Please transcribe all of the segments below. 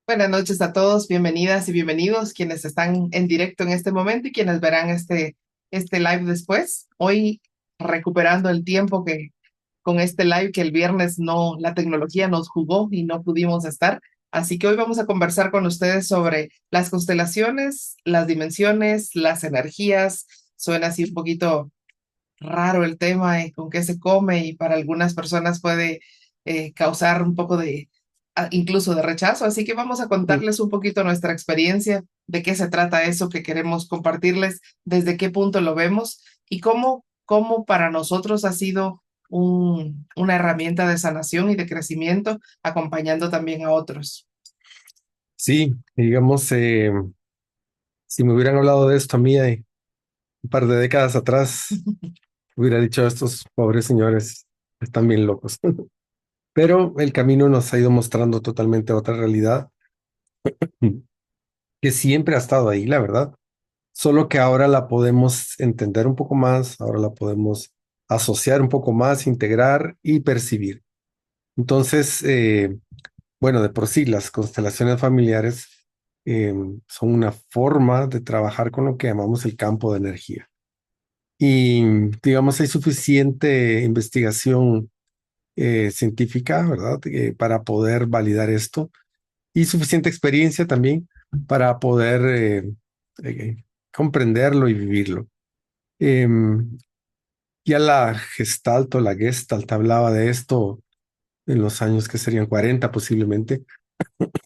Buenas noches a todos, bienvenidas y bienvenidos quienes están en directo en este momento y quienes verán este live después. Hoy recuperando el tiempo que con este live que el viernes no, la tecnología nos jugó y no pudimos estar. Así que hoy vamos a conversar con ustedes sobre las constelaciones, las dimensiones, las energías. Suena así un poquito raro el tema y con qué se come y para algunas personas puede causar un poco de, incluso de rechazo. Así que vamos a Mm. contarles un poquito nuestra experiencia, de qué se trata eso que queremos compartirles, desde qué punto lo vemos y cómo para nosotros ha sido una herramienta de sanación y de crecimiento, acompañando también a otros. Sí, digamos, si me hubieran hablado de esto a mí un par de décadas atrás, hubiera dicho estos pobres señores están bien locos. Pero el camino nos ha ido mostrando totalmente otra realidad que siempre ha estado ahí, la verdad. Solo que ahora la podemos entender un poco más, ahora la podemos asociar un poco más, integrar y percibir. Entonces, bueno, de por sí, las constelaciones familiares son una forma de trabajar con lo que llamamos el campo de energía. Y digamos, hay suficiente investigación científica, ¿verdad? Para poder validar esto y suficiente experiencia también para poder comprenderlo y vivirlo. Em, ya la Gestalt o la Gestalt hablaba de esto en los años que serían 40 posiblemente,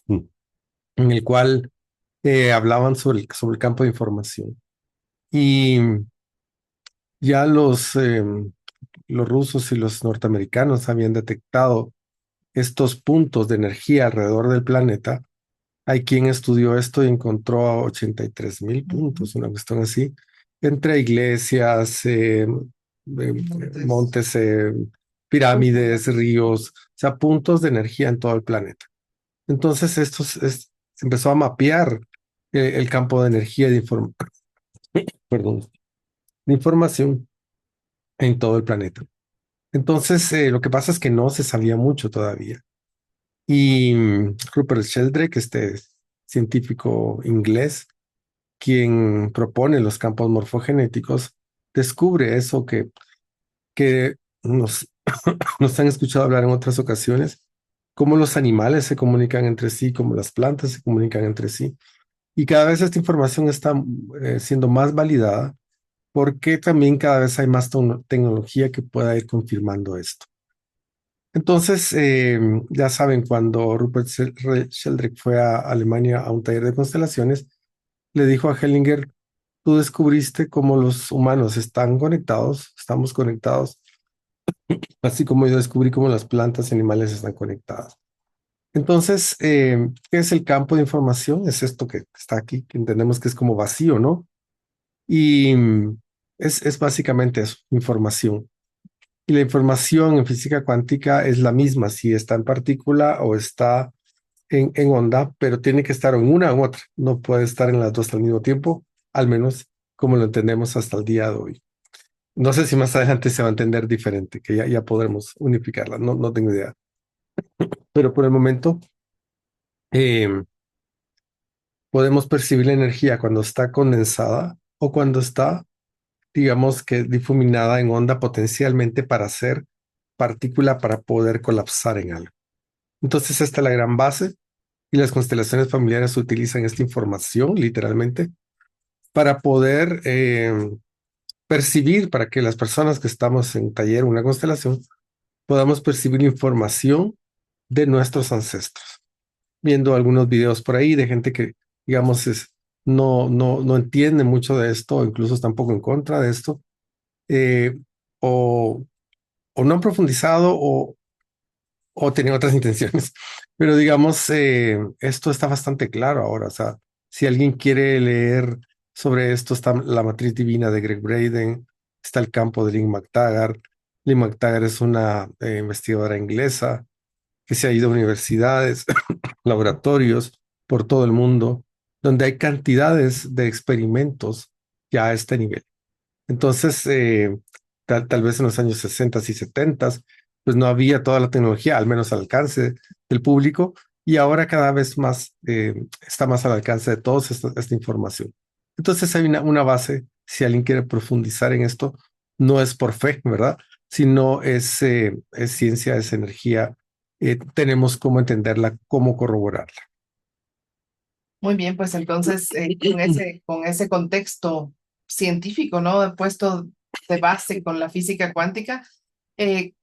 en el cual hablaban sobre el campo de información. Y ya los rusos y los norteamericanos habían detectado estos puntos de energía alrededor del planeta. Hay quien estudió esto y encontró a 83.000 Ujú. puntos, una cuestión así, entre iglesias, Montes. montes, pirámides, ríos, o sea, puntos de energía en todo el planeta. Entonces, se empezó a mapear el campo de energía perdón, de información en todo el planeta. Entonces, lo que pasa es que no se sabía mucho todavía. Y Rupert Sheldrake, este científico inglés, quien propone los campos morfogenéticos, descubre eso que nos han escuchado hablar en otras ocasiones, cómo los animales se comunican entre sí, cómo las plantas se comunican entre sí. Y cada vez esta información está siendo más validada porque también cada vez hay más tecnología que pueda ir confirmando esto. Entonces, ya saben, cuando Rupert Sheldrake fue a Alemania a un taller de constelaciones, le dijo a Hellinger, tú descubriste cómo los humanos están conectados, estamos conectados, así como yo descubrí cómo las plantas y animales están conectadas. Entonces, ¿qué es el campo de información? Es esto que está aquí, que entendemos que es como vacío, ¿no? Y es básicamente eso, información. Y la información en física cuántica es la misma si está en partícula o está en onda, pero tiene que estar en una u otra. No puede estar en las dos al mismo tiempo, al menos como lo entendemos hasta el día de hoy. No sé si más adelante se va a entender diferente, que ya podremos unificarla, no tengo idea. Pero por el momento eh, podemos percibir la energía cuando está condensada o cuando está, digamos que difuminada en onda potencialmente para ser partícula para poder colapsar en algo. Entonces esta es la gran base y las constelaciones familiares utilizan esta información literalmente para poder percibir, para que las personas que estamos en taller, una constelación, podamos percibir información de nuestros ancestros. Viendo algunos videos por ahí de gente que, digamos, no entiende mucho de esto, o incluso está un poco en contra de esto, eh, o, o no han profundizado o tienen otras intenciones. Pero digamos, esto está bastante claro ahora. O sea, si alguien quiere leer sobre esto, está la matriz divina de Greg Braden, está el campo de Lynn McTaggart. Lynn McTaggart es una investigadora inglesa que se ha ido a universidades, laboratorios por todo el mundo, donde hay cantidades de experimentos ya a este nivel. Entonces, tal vez en los años 60 y 70, pues no había toda la tecnología, al menos al alcance del público, y ahora cada vez más está más al alcance de todos esta información. Entonces hay una base, si alguien quiere profundizar en esto, no es por fe, ¿verdad? Sino es ciencia, es energía. Tenemos cómo entenderla, cómo corroborarla. Muy bien, pues entonces con ese contexto científico, ¿no? Puesto de base con la física cuántica,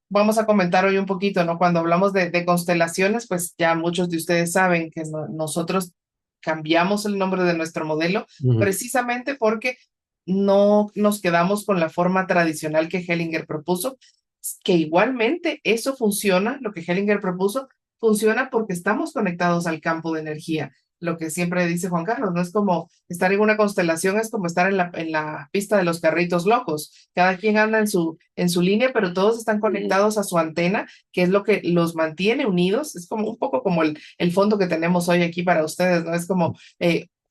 vamos a comentar hoy un poquito, ¿no? Cuando hablamos de constelaciones, pues ya muchos de ustedes saben que nosotros cambiamos el nombre de nuestro modelo Ujú, precisamente porque no nos quedamos con la forma tradicional que Hellinger propuso, que igualmente eso funciona, lo que Hellinger propuso, funciona porque estamos conectados al campo de energía. Lo que siempre dice Juan Carlos, no es como estar en una constelación, es como estar en la pista de los carritos locos. Cada quien anda en su línea, pero todos están conectados a su antena, que es lo que los mantiene unidos. Es como un poco como el fondo que tenemos hoy aquí para ustedes, ¿no? Es como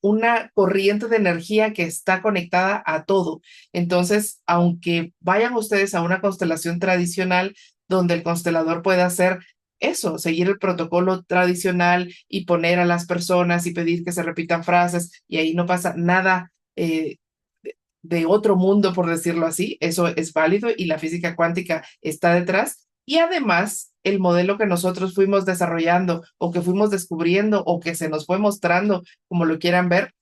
una corriente de energía que está conectada a todo. Entonces, aunque vayan ustedes a una constelación tradicional, donde el constelador puede hacer eso, seguir el protocolo tradicional y poner a las personas y pedir que se repitan frases y ahí no pasa nada de otro mundo, por decirlo así. Eso es válido y la física cuántica está detrás. Y además, el modelo que nosotros fuimos desarrollando o que fuimos descubriendo o que se nos fue mostrando, como lo quieran ver,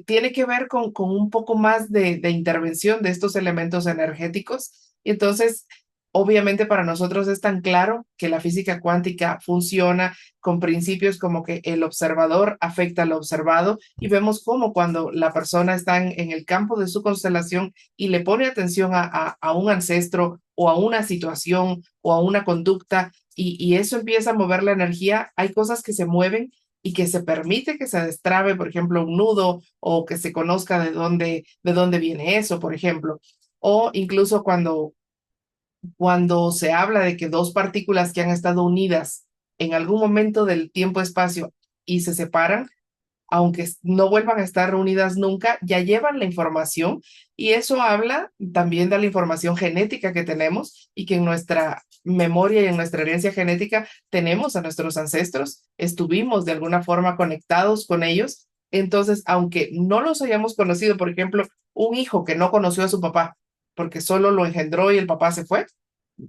tiene que ver con un poco más de intervención de estos elementos energéticos. Y entonces, obviamente para nosotros es tan claro que la física cuántica funciona con principios como que el observador afecta al observado y vemos cómo cuando la persona está en el campo de su constelación y le pone atención a un ancestro o a una situación o a una conducta y eso empieza a mover la energía, hay cosas que se mueven y que se permite que se destrabe, por ejemplo, un nudo o que se conozca de dónde viene eso, por ejemplo. O incluso cuando se habla de que dos partículas que han estado unidas en algún momento del tiempo-espacio y se separan, aunque no vuelvan a estar reunidas nunca, ya llevan la información y eso habla también de la información genética que tenemos y que en nuestra memoria y en nuestra herencia genética tenemos a nuestros ancestros, estuvimos de alguna forma conectados con ellos. Entonces, aunque no los hayamos conocido, por ejemplo, un hijo que no conoció a su papá porque solo lo engendró y el papá se fue,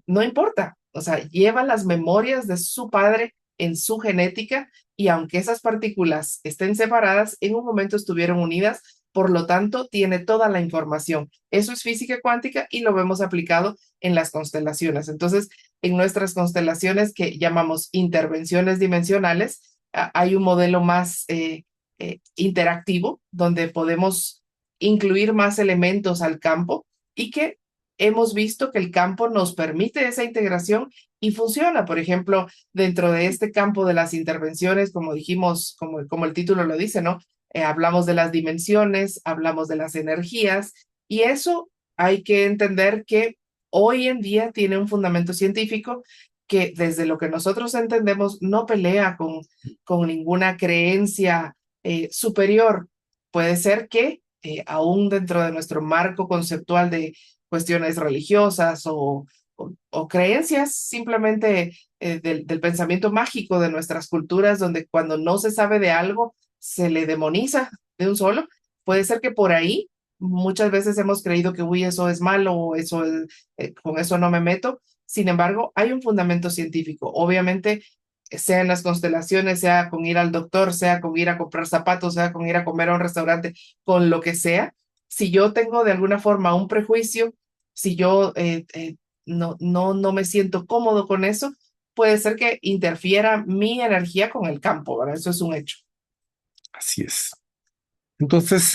no importa, o sea, lleva las memorias de su padre en su genética y aunque esas partículas estén separadas, en un momento estuvieron unidas, por lo tanto, tiene toda la información. Eso es física cuántica y lo vemos aplicado en las constelaciones. Entonces, en nuestras constelaciones que llamamos intervenciones dimensionales, hay un modelo más interactivo donde podemos incluir más elementos al campo y que hemos visto que el campo nos permite esa integración y funciona. Por ejemplo, dentro de este campo de las intervenciones, como dijimos, como el título lo dice, ¿no? Hablamos de las dimensiones, hablamos de las energías y eso hay que entender que hoy en día tiene un fundamento científico que desde lo que nosotros entendemos no pelea con ninguna creencia superior. Puede ser que aún dentro de nuestro marco conceptual de cuestiones religiosas o creencias simplemente del pensamiento mágico de nuestras culturas, donde cuando no se sabe de algo, se le demoniza de un solo. Puede ser que por ahí muchas veces hemos creído que, uy, eso es malo o con eso no me meto. Sin embargo, hay un fundamento científico. Obviamente, sea en las constelaciones, sea con ir al doctor, sea con ir a comprar zapatos, sea con ir a comer a un restaurante, con lo que sea. Si yo tengo de alguna forma un prejuicio, si yo no me siento cómodo con eso, puede ser que interfiera mi energía con el campo, ¿verdad? Eso es un hecho. así es. Entonces,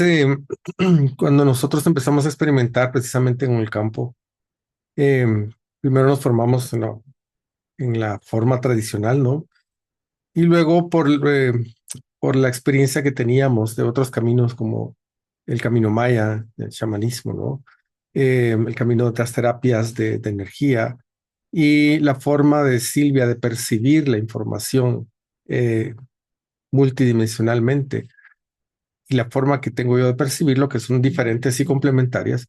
cuando nosotros empezamos a experimentar precisamente en el campo, eh, primero nos formamos en la forma tradicional, ¿no? Y luego por la experiencia que teníamos de otros caminos como el camino maya, el chamanismo, ¿no? El camino de las terapias de energía y la forma de Silvia de percibir la información eh, multidimensionalmente y la forma que tengo yo de percibirlo, que son diferentes y complementarias,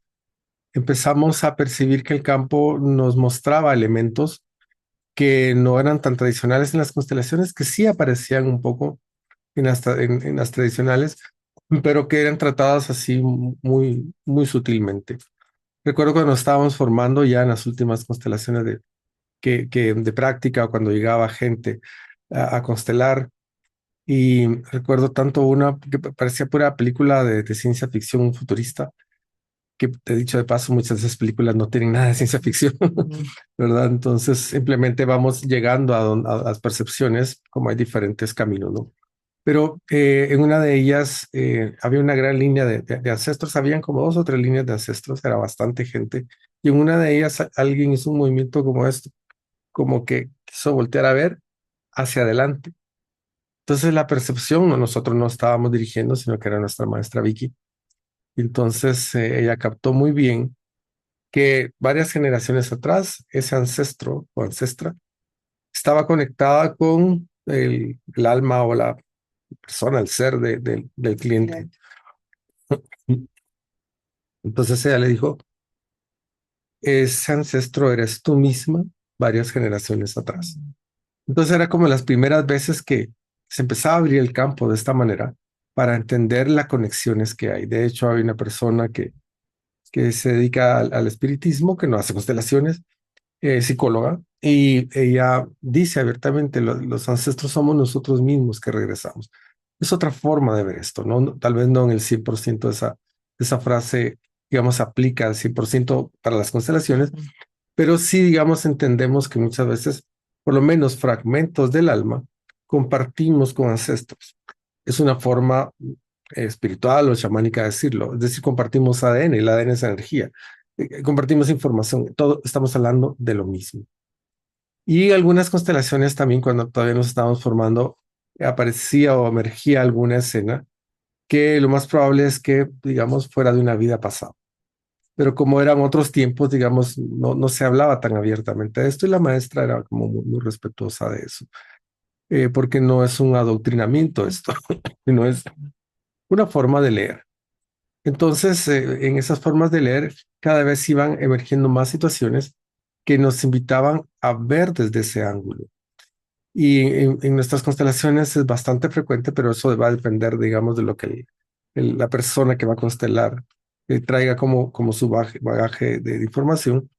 empezamos a percibir que el campo nos mostraba elementos que no eran tan tradicionales en las constelaciones, que sí aparecían un poco en las tradicionales, pero que eran tratadas así muy, muy sutilmente. Recuerdo cuando estábamos formando ya en las últimas constelaciones de práctica o cuando llegaba gente a constelar. Y recuerdo tanto una que parecía pura película de ciencia ficción futurista, que te he dicho de paso, muchas de esas películas no tienen nada de ciencia ficción, Ujú. ¿verdad? Entonces simplemente vamos llegando a las percepciones como hay diferentes caminos, ¿no? Pero en una de ellas había una gran línea de ancestros, habían como dos o tres líneas de ancestros, era bastante gente, y en una de ellas alguien hizo un movimiento como esto, como que quiso voltear a ver hacia adelante. Entonces la percepción, nosotros no estábamos dirigiendo, sino que era nuestra maestra Vicky. Entonces ella captó muy bien que varias generaciones atrás, ese ancestro o ancestra estaba conectada con el alma o la persona, el ser del cliente. Bien. Entonces ella le dijo, ese ancestro eres tú misma varias generaciones atrás. Entonces era como las primeras veces que se empezaba a abrir el campo de esta manera para entender las conexiones que hay. De hecho, hay una persona que se dedica al espiritismo, que no hace constelaciones, psicóloga, y ella dice abiertamente, los ancestros somos nosotros mismos que regresamos. Es otra forma de ver esto, ¿no? Tal vez no en el 100% de esa frase, digamos, aplica al 100% para las constelaciones, Ujú. pero sí, digamos, entendemos que muchas veces, por lo menos fragmentos del alma, compartimos con ancestros. Es una forma espiritual o chamánica de decirlo. Es decir, compartimos ADN, el ADN es energía. Compartimos información, todo estamos hablando de lo mismo. Y algunas constelaciones también, cuando todavía nos estábamos formando, aparecía o emergía alguna escena que lo más probable es que, digamos, fuera de una vida pasada. Pero como eran otros tiempos, digamos, no se hablaba tan abiertamente de esto y la maestra era como muy respetuosa de eso, porque no es un adoctrinamiento esto, sino es una forma de leer. Entonces, en esas formas de leer, cada vez iban emergiendo más situaciones que nos invitaban a ver desde ese ángulo. Y en nuestras constelaciones es bastante frecuente, pero eso va a depender, digamos, de lo que la persona que va a constelar traiga como su bagaje de información.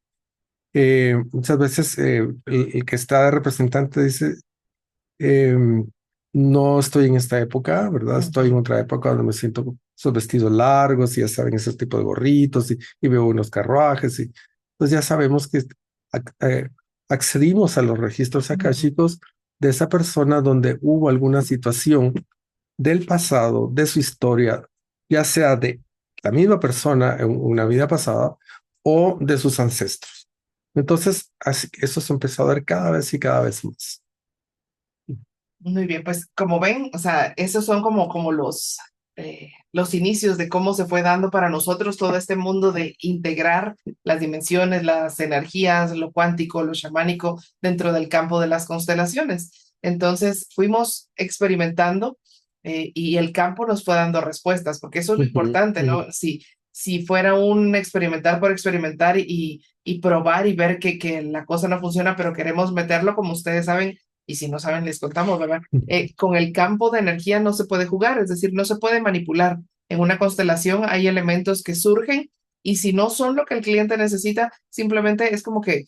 Muchas veces el que está de representante dice, em, no estoy en esta época, ¿verdad? Estoy en Ujú. otra época donde me siento con esos vestidos largos y ya saben, ese tipo de gorritos y veo unos carruajes y pues ya sabemos que ac- eh, accedimos a los registros Ujú. akáshicos de esa persona donde hubo alguna situación del pasado, de su historia, ya sea de la misma persona en una vida pasada o de sus ancestros. Entonces, así, eso se empezó a ver cada vez y cada vez más. Muy bien, pues como ven, o sea, esos son como los inicios de cómo se fue dando para nosotros todo este mundo de integrar las dimensiones, las energías, lo cuántico, lo chamánico dentro del campo de las constelaciones. Entonces fuimos experimentando y el campo nos fue dando respuestas, porque eso es lo Ujú, importante, ujú. ¿no? Si fuera un experimentar por experimentar y probar y ver que la cosa no funciona, pero queremos meterlo, como ustedes saben, y si no saben, les contamos, ¿verdad? Con el campo de energía no se puede jugar, es decir, no se puede manipular. En una constelación hay elementos que surgen y si no son lo que el cliente necesita, simplemente es como que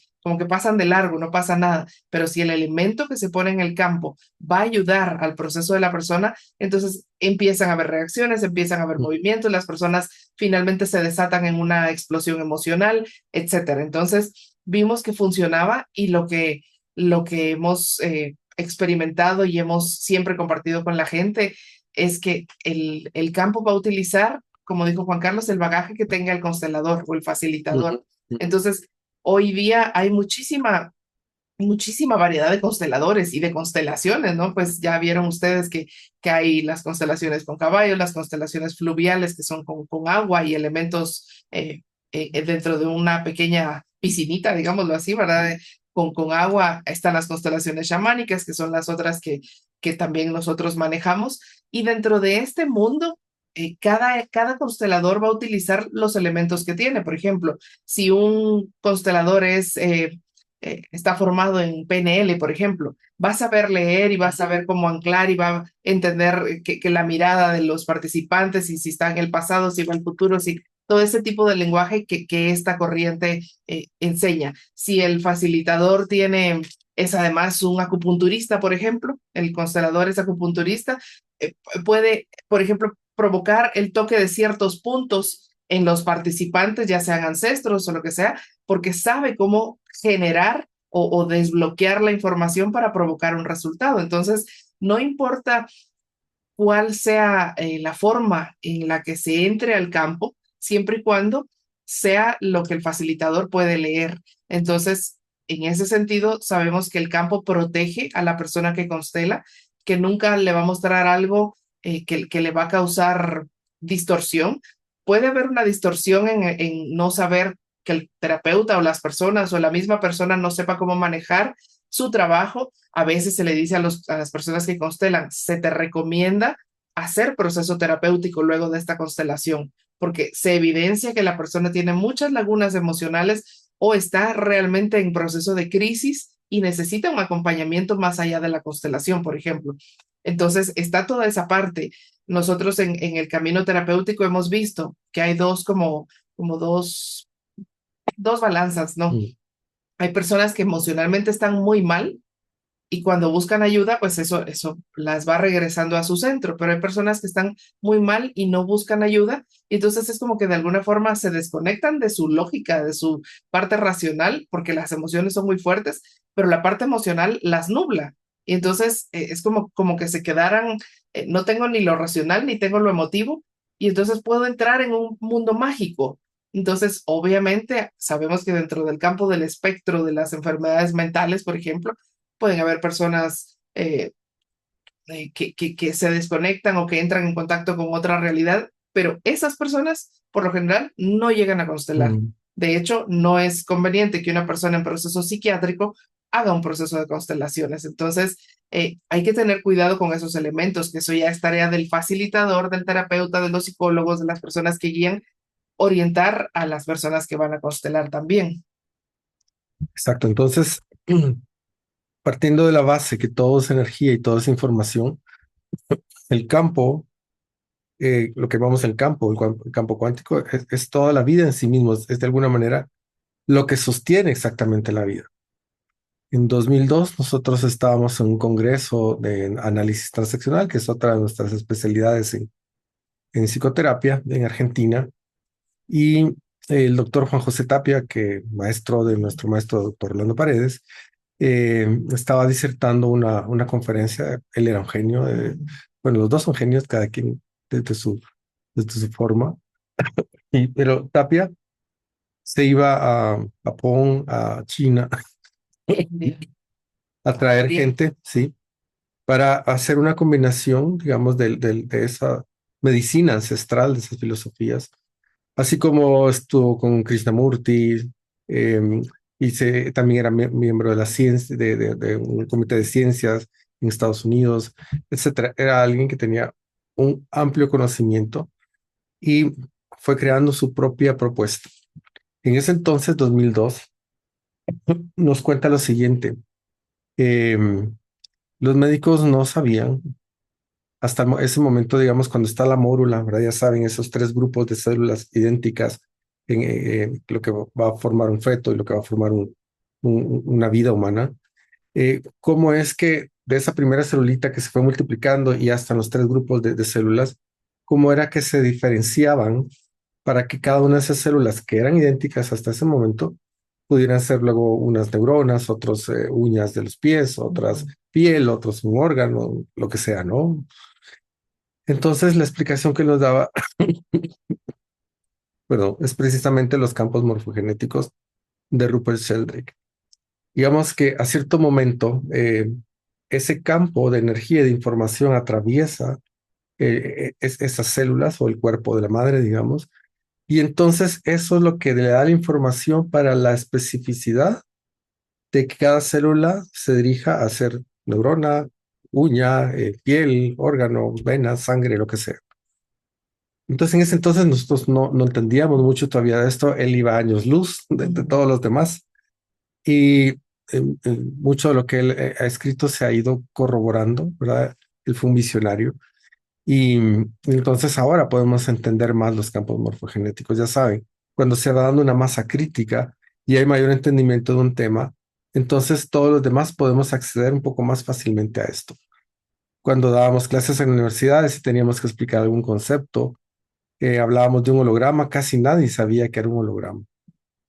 pasan de largo, no pasa nada. Pero si el elemento que se pone en el campo va a ayudar al proceso de la persona, entonces empiezan a haber reacciones, empiezan a haber movimientos, las personas finalmente se desatan en una explosión emocional, etcétera. Entonces vimos que funcionaba y lo que hemos experimentado y hemos siempre compartido con la gente es que el campo va a utilizar, como dijo Juan Carlos, el bagaje que tenga el constelador o el Ujú, facilitador. ujú, Entonces, hoy día hay muchísima variedad de consteladores y de constelaciones, ¿no? Pues ya vieron ustedes que hay las constelaciones con caballos, las constelaciones fluviales que son con agua y elementos dentro de una pequeña piscinita, digámoslo así, ¿verdad? Con agua están las constelaciones chamánicas, que son las otras que también nosotros manejamos. Y dentro de este mundo, cada constelador va a utilizar los elementos que tiene. Por ejemplo, si un constelador es está formado en PNL, por ejemplo. Va a saber leer y va a saber cómo anclar y va a entender que la mirada de los participantes y si está en el pasado, si va al futuro, si todo ese tipo de lenguaje que esta corriente enseña. Si el facilitador es además un acupunturista, por ejemplo, el constelador es acupunturista, puede, por ejemplo, provocar el toque de ciertos puntos en los participantes, ya sean ancestros o lo que sea, porque sabe cómo generar o desbloquear la información para provocar un resultado. Entonces, no importa cuál sea la forma en la que se entre al campo, siempre y cuando sea lo que el facilitador puede leer. Entonces, en ese sentido, sabemos que el campo protege a la persona que constela, que nunca le va a mostrar algo que le va a causar distorsión. Puede haber una distorsión en no saber que el terapeuta o las personas o la misma persona no sepa cómo manejar su trabajo. A veces se le dice a las personas que constelan, se te recomienda hacer proceso terapéutico luego de esta constelación, porque se evidencia que la persona tiene muchas lagunas emocionales o está realmente en proceso de crisis y necesita un acompañamiento más allá de la constelación, por ejemplo. Entonces, está toda esa parte. Nosotros en el camino terapéutico hemos visto que hay como dos balanzas, ¿no? Mm. Hay personas que emocionalmente están muy mal y cuando buscan ayuda, pues eso las va regresando a su centro, pero hay personas que están muy mal y no buscan ayuda, y entonces es como que de alguna forma se desconectan de su lógica, de su parte racional, porque las emociones son muy fuertes, pero la parte emocional las nubla. Y entonces es como que se quedaran, no tengo ni lo racional ni tengo lo emotivo, y entonces puedo entrar en un mundo mágico. Entonces, obviamente, sabemos que dentro del campo del espectro de las enfermedades mentales, por ejemplo, pueden haber personas que se desconectan o que entran en contacto con otra realidad, pero esas personas, por lo general, no llegan a constelar. Mm. De hecho, no es conveniente que una persona en proceso psiquiátrico haga un proceso de constelaciones. Entonces, hay que tener cuidado con esos elementos, que eso ya es tarea del facilitador, del terapeuta, de los psicólogos, de las personas que guían, orientar a las personas que van a constelar también. Exacto. Entonces, partiendo de la base que todo es energía y todo es información, el campo, lo que llamamos el campo, el campo cuántico, es toda la vida en sí mismo, es de alguna manera lo que sostiene exactamente la vida. En 2002 nosotros estábamos en un congreso de análisis transaccional, que es otra de nuestras especialidades en psicoterapia en Argentina, y el doctor Juan José Tapia, que maestro de nuestro maestro doctor Orlando Paredes, estaba disertando una conferencia. Él era un genio, bueno, los dos son genios, cada quien desde su forma, pero Tapia se iba a Japón, a China, Bien. a traer Bien. gente, ¿sí? Para hacer una combinación, digamos, de esa medicina ancestral, de esas filosofías, así como estuvo con Krishnamurti, eh, también era miembro de la ciencia, de un comité de ciencias en Estados Unidos, etcétera. Era alguien que tenía un amplio conocimiento y fue creando su propia propuesta. En ese entonces, 2002, nos cuenta lo siguiente. em, los médicos no sabían hasta ese momento, digamos, cuando está la mórula, ¿verdad? Ya saben, esos tres grupos de células idénticas en lo que va a formar un feto y lo que va a formar una vida humana. ¿Cómo es que de esa primera celulita que se fue multiplicando y hasta los tres grupos de células, cómo era que se diferenciaban para que cada una de esas células que eran idénticas hasta ese momento pudieran ser luego unas neuronas, otros uñas de los pies, otras piel, otros un órgano, lo que sea, ¿no? Entonces, la explicación que nos daba, perdón, es precisamente los campos morfogenéticos de Rupert Sheldrake. Digamos que a cierto momento, ese campo de energía y de información atraviesa esas células o el cuerpo de la madre, digamos, y entonces eso es lo que le da la información para la especificidad de que cada célula se dirija a ser neurona, uña, piel, órgano, vena, sangre, lo que sea. Entonces, en ese entonces nosotros no entendíamos mucho todavía de esto. Él iba a años luz de todos los demás. Y mucho de lo que él ha escrito se ha ido corroborando, ¿verdad? Él fue un visionario. Y entonces ahora podemos entender más los campos morfogenéticos. Ya saben, cuando se va dando una masa crítica y hay mayor entendimiento de un tema, entonces todos los demás podemos acceder un poco más fácilmente a esto. Cuando dábamos clases en universidades y teníamos que explicar algún concepto, hablábamos de un holograma, casi nadie sabía que era un holograma.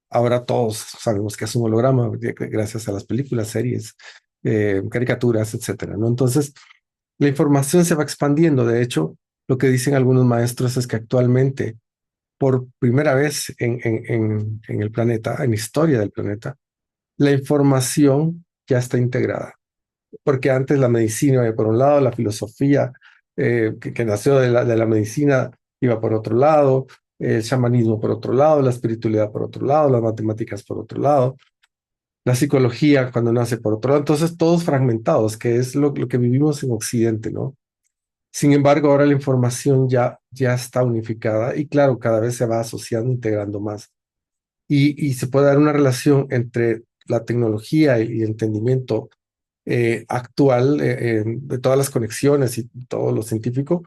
Ahora todos sabemos que es un holograma gracias a las películas, series, caricaturas, etcétera, ¿no? Entonces, la información se va expandiendo. De hecho, lo que dicen algunos maestros es que actualmente, por primera vez en el planeta, en la historia del planeta, la información ya está integrada. Porque antes la medicina iba por un lado, la filosofía que nació de la medicina iba por otro lado, el chamanismo por otro lado, la espiritualidad por otro lado, las matemáticas por otro lado, la psicología cuando nace por otro lado. Entonces, todos fragmentados, que es lo que vivimos en Occidente, ¿no? Sin embargo, ahora la información ya está unificada y claro, cada vez se va asociando, integrando más. Y se puede dar una relación entre la tecnología y el entendimiento actual de todas las conexiones y todo lo científico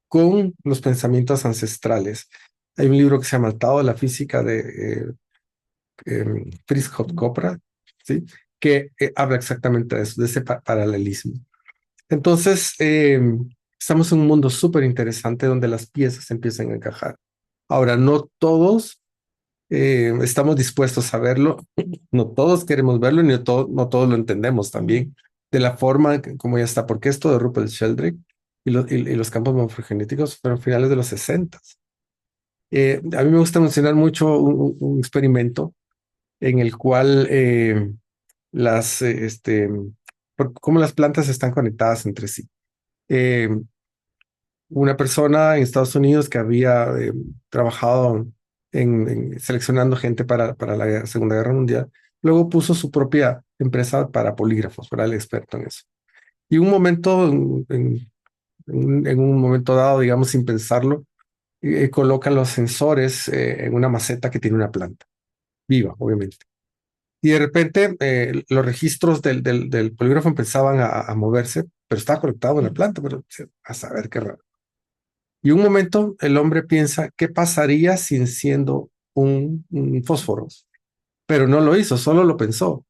con los pensamientos ancestrales. Hay un libro que se llama El Tao de la Física de Fritz Capra, ¿sí? Que habla exactamente de eso, de ese paralelismo. Entonces, estamos en un mundo súper interesante donde las piezas empiezan a encajar. Ahora, no todos estamos dispuestos a verlo, no todos queremos verlo, ni no todos lo entendemos también de la forma como ya está, porque esto de Rupert Sheldrake y los campos morfogenéticos fueron finales de los 60. A mí me gusta mencionar mucho un experimento en el cual cómo las plantas están conectadas entre sí. Eh, una persona en Estados Unidos que había trabajado seleccionando gente para la Segunda Guerra Mundial, luego puso su propia empresa para polígrafos, era el experto en eso. Y un momento, en un momento dado, digamos, sin pensarlo, coloca los sensores en una maceta que tiene una planta, viva, obviamente. Y de repente los registros del polígrafo empezaban a moverse, pero estaba conectado en la planta, pero a saber qué raro. Y un momento el hombre piensa, ¿qué pasaría si enciendo un fósforo? Pero no lo hizo, solo lo pensó.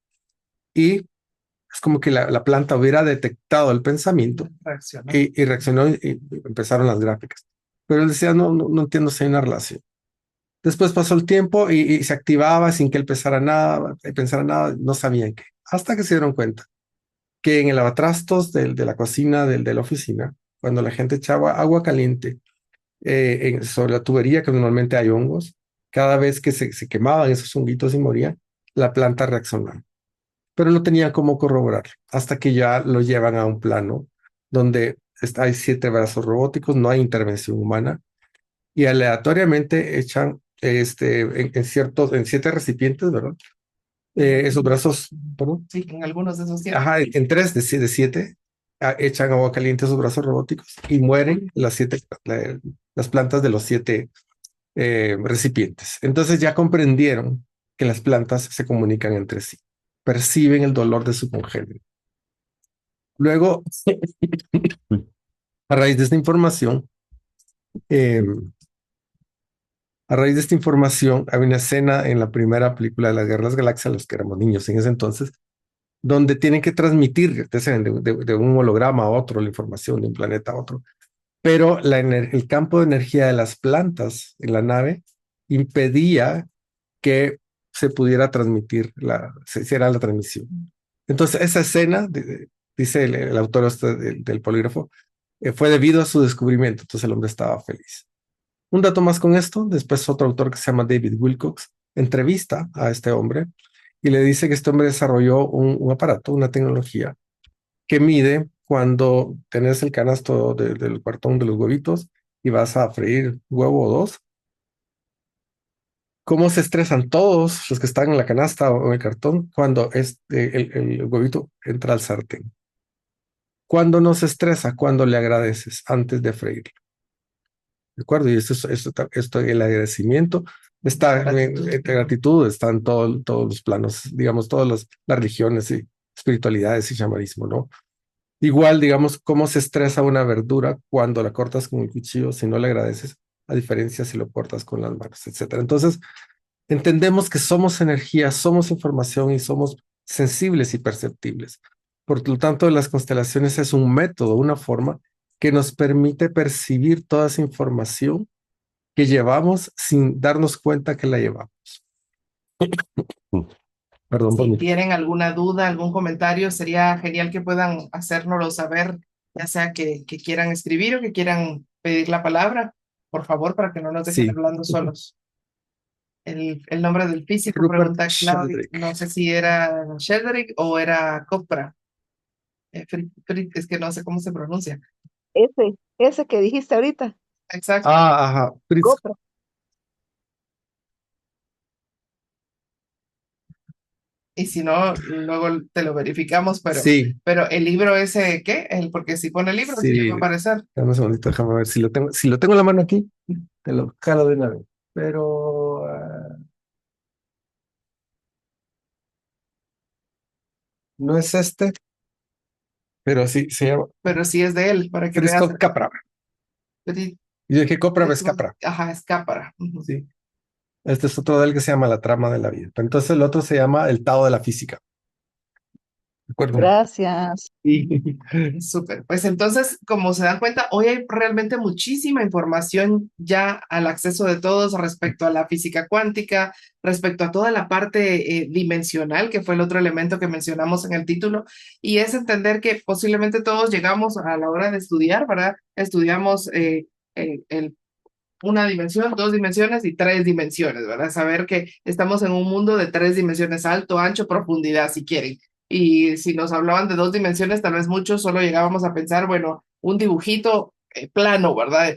Y es como que la planta hubiera detectado el pensamiento y reaccionó y empezaron las gráficas. Pero él decía, no entiendo si hay una relación. Después pasó el tiempo y se activaba sin que él pensara nada, no sabían qué. Hasta que se dieron cuenta que en el lavatrastos de la cocina de la oficina, cuando la gente echaba agua caliente sobre la tubería, que normalmente hay hongos, cada vez que se quemaban esos honguitos y morían, la planta reaccionaba. Pero no tenía cómo corroborar hasta que ya lo llevan a un plano donde hay 7 brazos robóticos, no hay intervención humana y aleatoriamente echan en 7 recipientes, ¿verdad? Esos brazos, perdón. Sí, en algunos de esos 7. Ajá, en 3 de 7 echan agua caliente a esos brazos robóticos y mueren las plantas de los 7 recipientes. Entonces ya comprendieron que las plantas se comunican entre sí, perciben el dolor de su congénere. Luego, a raíz de esta información, eh, había una escena en la primera película de la Guerra de las Galaxias, los que éramos niños en ese entonces, donde tienen que transmitir de un holograma a otro la información, de un planeta a otro. Pero el campo de energía de las plantas en la nave impedía que se pudiera transmitir, se hiciera la transmisión. Entonces, esa escena, dice el autor del polígrafo, fue debido a su descubrimiento. Entonces, el hombre estaba feliz. Un dato más con esto, después otro autor que se llama David Wilcox entrevista a este hombre y le dice que este hombre desarrolló un aparato, una tecnología que mide cuando tenés el canasto del cartón de los huevitos y vas a freír huevo o dos, cómo se estresan todos los que están en la canasta o en el cartón cuando el huevito entra al sartén. Cuando no se estresa, cuando le agradeces antes de freír. ¿De acuerdo? Y esto, el agradecimiento Está Gratitud. gratitud, está en todos los planos, digamos, todas las religiones y espiritualidades y chamanismo, ¿no? Igual, digamos, cómo se estresa una verdura cuando la cortas con el cuchillo si no le agradeces, a diferencia si lo cortas con las manos, etcétera. Entonces, entendemos que somos energía, somos información y somos sensibles y perceptibles. Por lo tanto, las constelaciones es un método, una forma que nos permite percibir toda esa información que llevamos sin darnos cuenta que la llevamos. Perdón por Si mi... tienen alguna duda, algún comentario, sería genial que puedan hacérnoslo saber, ya sea que quieran escribir o que quieran pedir la palabra, por favor, para que no nos dejen Sí, hablando solos. El nombre del físico, Rupert pregunta Claudia, Sheldrake. no sé si era Sheldrick o era Copra. Es que no sé cómo se pronuncia. Ese que dijiste ahorita, Exacto. Ah, ajá, Fritz. Gopro. Y si no, luego te lo verificamos, Sí, pero el libro ese, ¿qué? Porque si pone el libro, sí le va a sí. aparecer. Dame un segundito, déjame ver si lo tengo. Si lo tengo en la mano aquí, te lo jalo de una vez. Pero no es este, pero sí se llama Pero sí es de él, para que veas. Frisco Capra. Fri- Y yo dije Copra ves Frisco- Capra. Ajá, es Cápara. Ujú. Sí. Este es otro de él que se llama La trama de la vida. Pero entonces el otro se llama El Tao de la física. ¿De acuerdo? Gracias. Y Súper. Pues entonces, como se dan cuenta, hoy hay realmente muchísima información ya al acceso de todos respecto a la física cuántica, respecto a toda la parte dimensional, que fue el otro elemento que mencionamos en el título, y es entender que posiblemente todos llegamos a la hora de estudiar, ¿verdad? Estudiamos una dimensión, dos dimensiones y tres dimensiones, ¿verdad? Saber que estamos en un mundo de tres dimensiones, alto, ancho, profundidad, si quieren. Y si nos hablaban de dos dimensiones, tal vez muchos solo llegábamos a pensar, bueno, un dibujito plano, ¿verdad?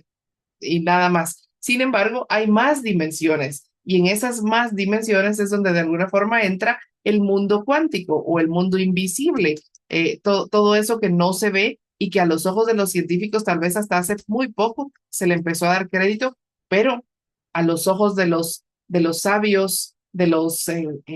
Y nada más. Sin embargo, hay más dimensiones y en esas más dimensiones es donde de alguna forma entra el mundo cuántico o el mundo invisible, todo eso que no se ve y que a los ojos de los científicos tal vez hasta hace muy poco se le empezó a dar crédito, pero a los ojos de los sabios, de los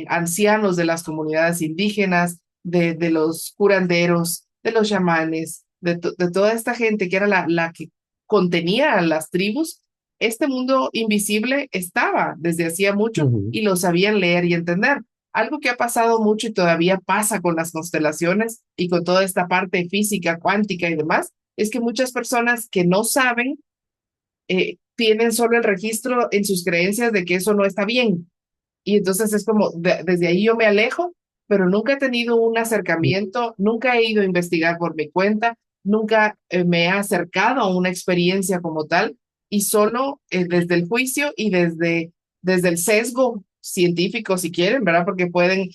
ancianos de las comunidades indígenas, de los curanderos, de los chamanes, de toda esta gente que era la que contenía a las tribus, este mundo invisible estaba desde hacía mucho ujú, y lo sabían leer y entender. Algo que ha pasado mucho y todavía pasa con las constelaciones y con toda esta parte física, cuántica y demás, es que muchas personas que no saben tienen solo el registro en sus creencias de que eso no está bien. Y entonces es como, desde ahí yo me alejo, pero nunca he tenido un acercamiento, nunca he ido a investigar por mi cuenta, nunca me he acercado a una experiencia como tal, y solo desde el juicio y desde el sesgo científico, si quieren, ¿verdad? Porque pueden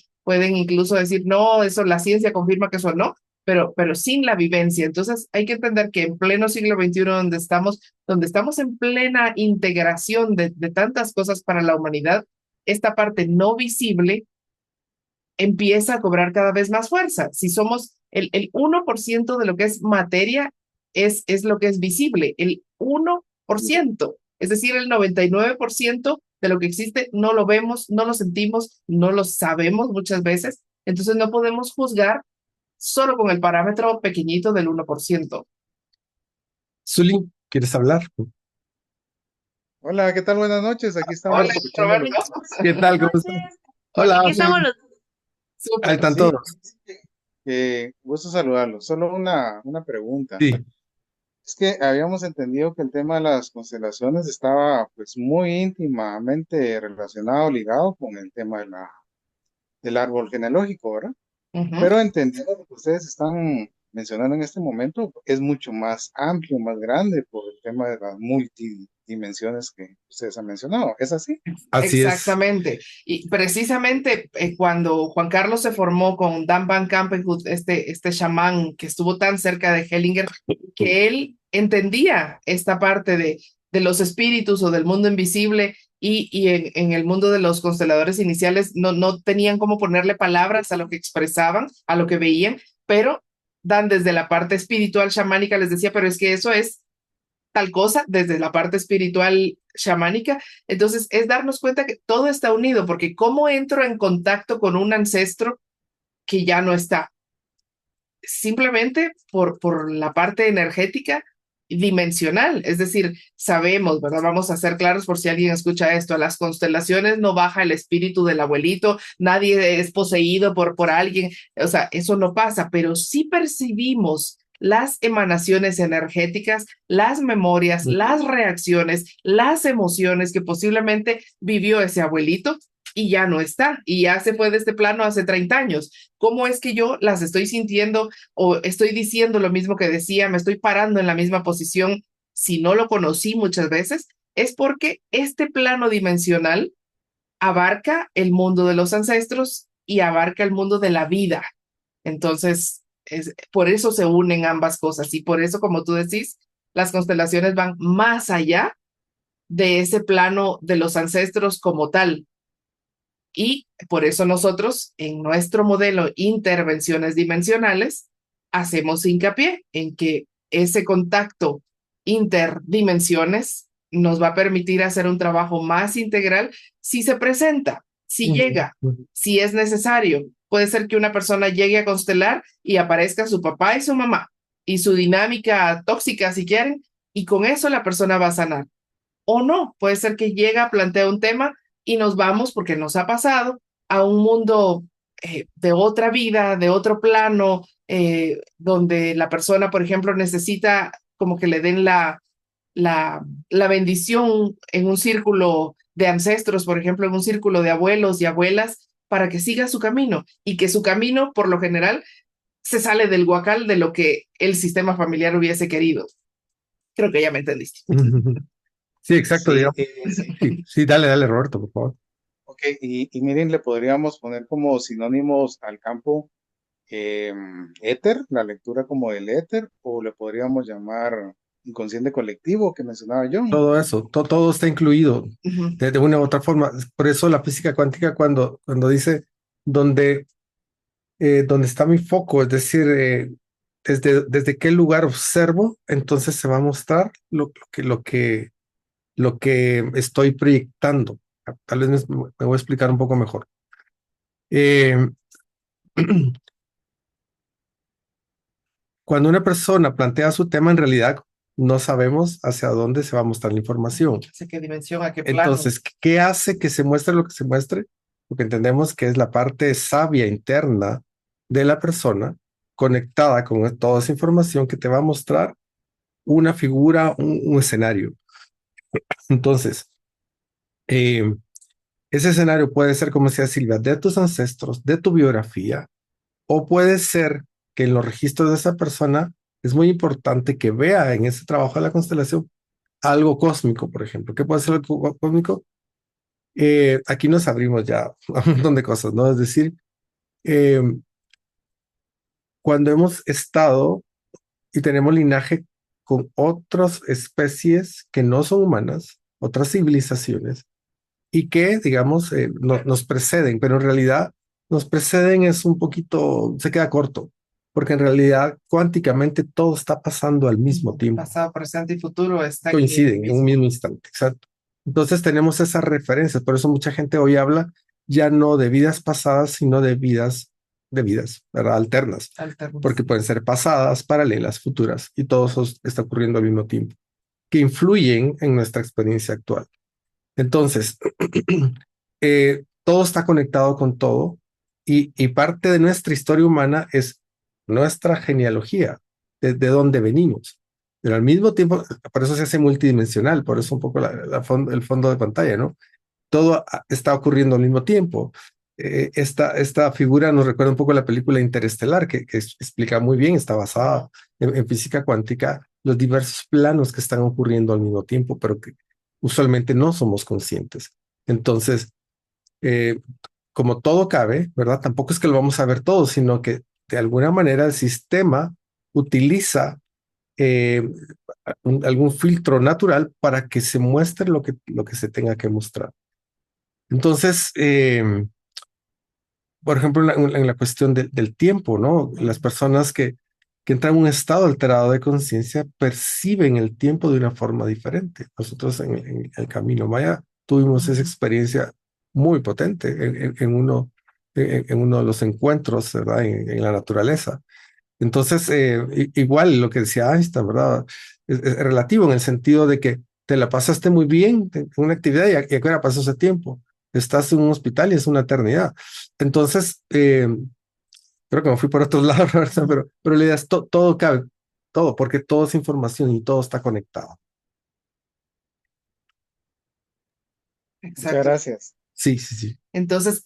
incluso decir, no, eso la ciencia confirma que eso no, pero sin la vivencia. Entonces hay que entender que en pleno siglo XXI, donde estamos en plena integración de tantas cosas para la humanidad, esta parte no visible empieza a cobrar cada vez más fuerza. Si somos el 1% de lo que es materia, es lo que es visible, el 1%, es decir, el 99% de lo que existe no lo vemos, no lo sentimos, no lo sabemos muchas veces, entonces no podemos juzgar solo con el parámetro pequeñito del 1%. Zuli, ¿quieres hablar? Hola, ¿qué tal? Buenas noches. Aquí Hola, estamos escuchando Roberto. los... ¿Qué Buenas tal? ¿Cómo estás? noches. Hola, Aquí estamos los... ahí Súper. están Sí, todos. gusto saludarlos. Solo una pregunta. Sí. Es que habíamos entendido que el tema de las constelaciones estaba pues muy íntimamente relacionado, ligado con el tema de del árbol genealógico, ¿verdad? Ujú. Pero entendiendo lo que ustedes están mencionando en este momento, es mucho más amplio, más grande por el tema de las multidimensiones que ustedes han mencionado. ¿Es así? Así es. Exactamente. Y precisamente cuando Juan Carlos se formó con Dan Van Kampenhout, este chamán que estuvo tan cerca de Hellinger, que él entendía esta parte de los espíritus o del mundo invisible y en el mundo de los consteladores iniciales no tenían cómo ponerle palabras a lo que expresaban, a lo que veían, pero Dan desde la parte espiritual chamánica les decía, pero es que eso es tal cosa desde la parte espiritual chamánica. Entonces es darnos cuenta que todo está unido, porque ¿cómo entro en contacto con un ancestro que ya no está? Simplemente por la parte energética dimensional, es decir, sabemos, ¿verdad? Vamos a ser claros por si alguien escucha esto, a las constelaciones no baja el espíritu del abuelito, nadie es poseído por alguien, o sea, eso no pasa, pero sí percibimos las emanaciones energéticas, las memorias, las reacciones, las emociones que posiblemente vivió ese abuelito y ya no está, y ya se fue de este plano hace 30 años. ¿Cómo es que yo las estoy sintiendo o estoy diciendo lo mismo que decía, me estoy parando en la misma posición si no lo conocí muchas veces? Es porque este plano dimensional abarca el mundo de los ancestros y abarca el mundo de la vida. Entonces, por eso se unen ambas cosas y por eso, como tú decís, las constelaciones van más allá de ese plano de los ancestros como tal. Y por eso nosotros en nuestro modelo intervenciones dimensionales hacemos hincapié en que ese contacto interdimensiones nos va a permitir hacer un trabajo más integral si se presenta, si llega, si es necesario. Puede ser que una persona llegue a constelar y aparezca su papá y su mamá y su dinámica tóxica, si quieren, y con eso la persona va a sanar. O no, puede ser que llega, plantea un tema y nos vamos, porque nos ha pasado, a un mundo de otra vida, de otro plano, donde la persona, por ejemplo, necesita como que le den la bendición en un círculo de ancestros, por ejemplo, en un círculo de abuelos y abuelas, para que siga su camino y que su camino, por lo general, se sale del guacal de lo que el sistema familiar hubiese querido. Creo que ya me entendiste. Sí, exacto, Sí, digamos. Sí, dale, Roberto, por favor. ok, y miren, le podríamos poner como sinónimos al campo éter, la lectura como del éter, o le podríamos llamar inconsciente colectivo que mencionaba yo. Todo eso, todo está incluido Ujú. de una u otra forma. Por eso la física cuántica cuando dice donde, donde está mi foco, es decir, desde qué lugar observo, entonces se va a mostrar lo que estoy proyectando. Tal vez me voy a explicar un poco mejor. Eh, Cuando una persona plantea su tema, en realidad no sabemos hacia dónde se va a mostrar la información. ¿A qué dimensión, a qué plano? Entonces, ¿qué hace que se muestre lo que se muestre? Porque entendemos que es la parte sabia interna de la persona conectada con toda esa información que te va a mostrar una figura, un escenario. Entonces, eh, ese escenario puede ser, como decía Silvia, de tus ancestros, de tu biografía, o puede ser que en los registros de esa persona es muy importante que vea en ese trabajo de la constelación algo cósmico, por ejemplo. ¿Qué puede ser algo cósmico? Aquí nos abrimos ya a un montón de cosas, ¿no? Es decir, eh, cuando hemos estado y tenemos linaje con otras especies que no son humanas, otras civilizaciones, y que, digamos, nos preceden, pero en realidad nos preceden es un poquito, se queda corto, porque en realidad cuánticamente todo está pasando al mismo tiempo. Pasado, presente y futuro está aquí Coinciden en un mismo instante, exacto. Entonces tenemos esas referencias, por eso mucha gente hoy habla ya no de vidas pasadas, sino de vidas, ¿verdad? Alternas, alternos. porque pueden ser pasadas, paralelas, futuras, y todo eso está ocurriendo al mismo tiempo, que influyen en nuestra experiencia actual. Entonces, todo está conectado con todo y parte de nuestra historia humana es nuestra genealogía, de dónde venimos. Pero al mismo tiempo, por eso se hace multidimensional, por eso un poco el fondo de pantalla, ¿no? Todo está ocurriendo al mismo tiempo. Esta figura nos recuerda un poco la película Interestelar, que explica muy bien, está basada en física cuántica, los diversos planos que están ocurriendo al mismo tiempo, pero que usualmente no somos conscientes. Entonces, eh, como todo cabe, ¿verdad? Tampoco es que lo vamos a ver todo, sino que de alguna manera el sistema utiliza eh, algún filtro natural para que se muestre lo que se tenga que mostrar. Entonces, por ejemplo, en la cuestión del tiempo, ¿no? Las personas que que entran en un estado alterado de conciencia perciben el tiempo de una forma diferente. Nosotros en el Camino Maya tuvimos esa experiencia muy potente en uno de los encuentros, ¿verdad? En la naturaleza. Entonces, igual lo que decía Einstein, ¿verdad? Es relativo en el sentido de que te la pasaste muy bien en una actividad y a qué hora pasó ese tiempo. Estás en un hospital y es una eternidad. Entonces, creo que me fui por otros lados, ¿verdad? Pero la idea es todo cabe, todo, porque todo es información y todo está conectado. Muchas Exacto. gracias. Sí, sí, sí. Entonces,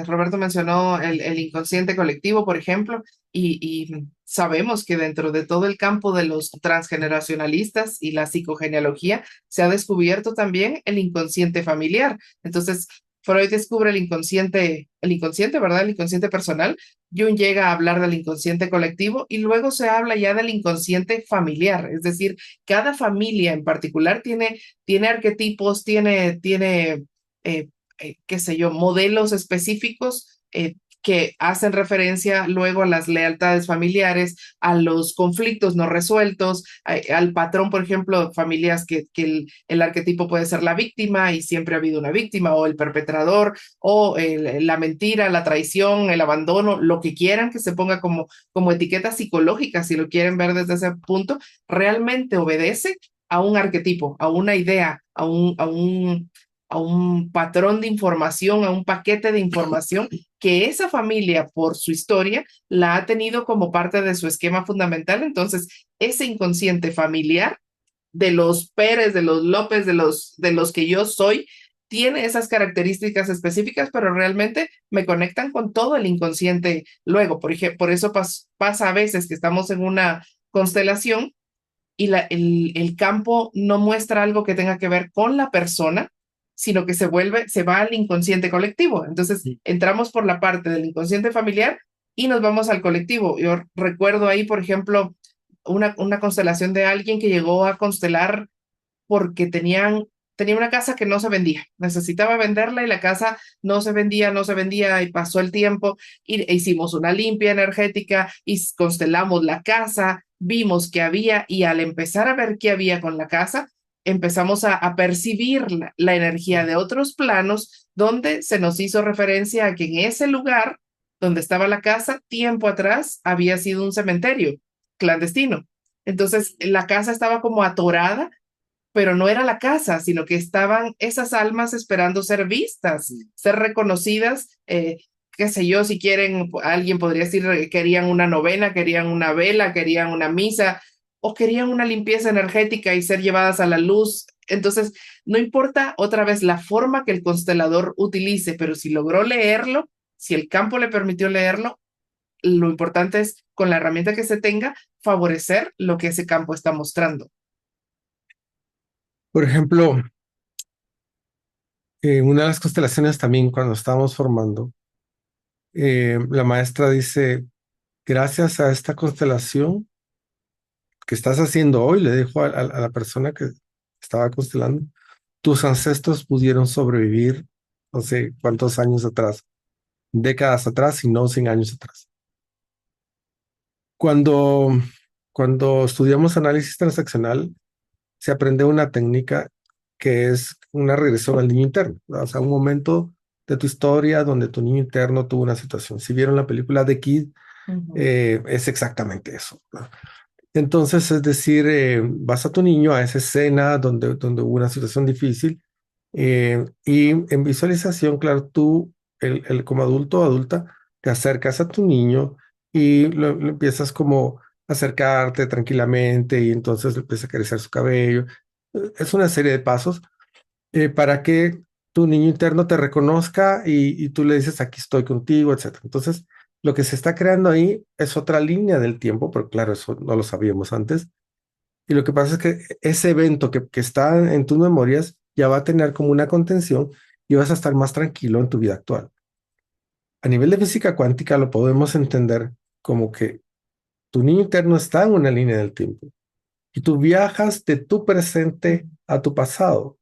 Roberto mencionó el inconsciente colectivo, por ejemplo, y sabemos que dentro de todo el campo de los transgeneracionalistas y la psicogenealogía se ha descubierto también el inconsciente familiar. Entonces, Freud descubre el inconsciente, ¿verdad? El inconsciente personal. Jung llega a hablar del inconsciente colectivo y luego se habla ya del inconsciente familiar. Es decir, cada familia en particular tiene arquetipos, tiene qué sé yo, modelos específicos que hacen referencia luego a las lealtades familiares, a los conflictos no resueltos, al patrón, por ejemplo, familias que el arquetipo puede ser la víctima y siempre ha habido una víctima, o el perpetrador, o la mentira, la traición, el abandono, lo que quieran que se ponga como etiqueta psicológica, si lo quieren ver desde ese punto, realmente obedece a un arquetipo, a una idea, a un patrón de información, a un paquete de información que esa familia, por su historia, la ha tenido como parte de su esquema fundamental. Entonces, ese inconsciente familiar de los Pérez, de los López, de los que yo soy, tiene esas características específicas, pero realmente me conectan con todo el inconsciente luego. Por ejemplo, por eso pasa a veces que estamos en una constelación y el campo no muestra algo que tenga que ver con la persona, sino que se va al inconsciente colectivo. Entonces, entramos por la parte del inconsciente familiar y nos vamos al colectivo. Yo recuerdo ahí, por ejemplo, una constelación de alguien que llegó a constelar porque tenía una casa que no se vendía, necesitaba venderla y la casa no se vendía y pasó el tiempo e hicimos una limpia energética y constelamos la casa, vimos que había y al empezar a ver qué había con la casa, empezamos a percibir la energía de otros planos donde se nos hizo referencia a que en ese lugar donde estaba la casa, tiempo atrás había sido un cementerio clandestino. Entonces, la casa estaba como atorada, pero no era la casa, sino que estaban esas almas esperando ser vistas, ser reconocidas, qué sé yo, si quieren, alguien podría decir, querían una novena, querían una vela, querían una misa o querían una limpieza energética y ser llevadas a la luz. Entonces, no importa otra vez la forma que el constelador utilice, pero si logró leerlo, si el campo le permitió leerlo, lo importante es, con la herramienta que se tenga, favorecer lo que ese campo está mostrando. Por ejemplo, en una de las constelaciones también, cuando estábamos formando, la maestra dice, gracias a esta constelación que estás haciendo hoy, le dijo a la persona que estaba constelando, tus ancestros pudieron sobrevivir no sé cuántos años atrás, décadas atrás y no 100 años atrás. Cuando, cuando estudiamos análisis transaccional, se aprende una técnica que es una regresión al niño interno, ¿verdad? O sea, un momento de tu historia donde tu niño interno tuvo una situación. Si vieron la película The Kid, es exactamente eso, ¿verdad? Entonces, es decir, vas a tu niño a esa escena donde hubo una situación difícil y en visualización, claro, tú, como adulto o adulta, te acercas a tu niño y lo empiezas como a acercarte tranquilamente y entonces le empiezas a acariciar su cabello. Es una serie de pasos para que tu niño interno te reconozca y tú le dices, aquí estoy contigo, etcétera. Entonces, lo que se está creando ahí es otra línea del tiempo, pero claro, eso no lo sabíamos antes. Y lo que pasa es que ese evento que está en tus memorias ya va a tener como una contención y vas a estar más tranquilo en tu vida actual. A nivel de física cuántica lo podemos entender como que tu niño interno está en una línea del tiempo y tú viajas de tu presente a tu pasado.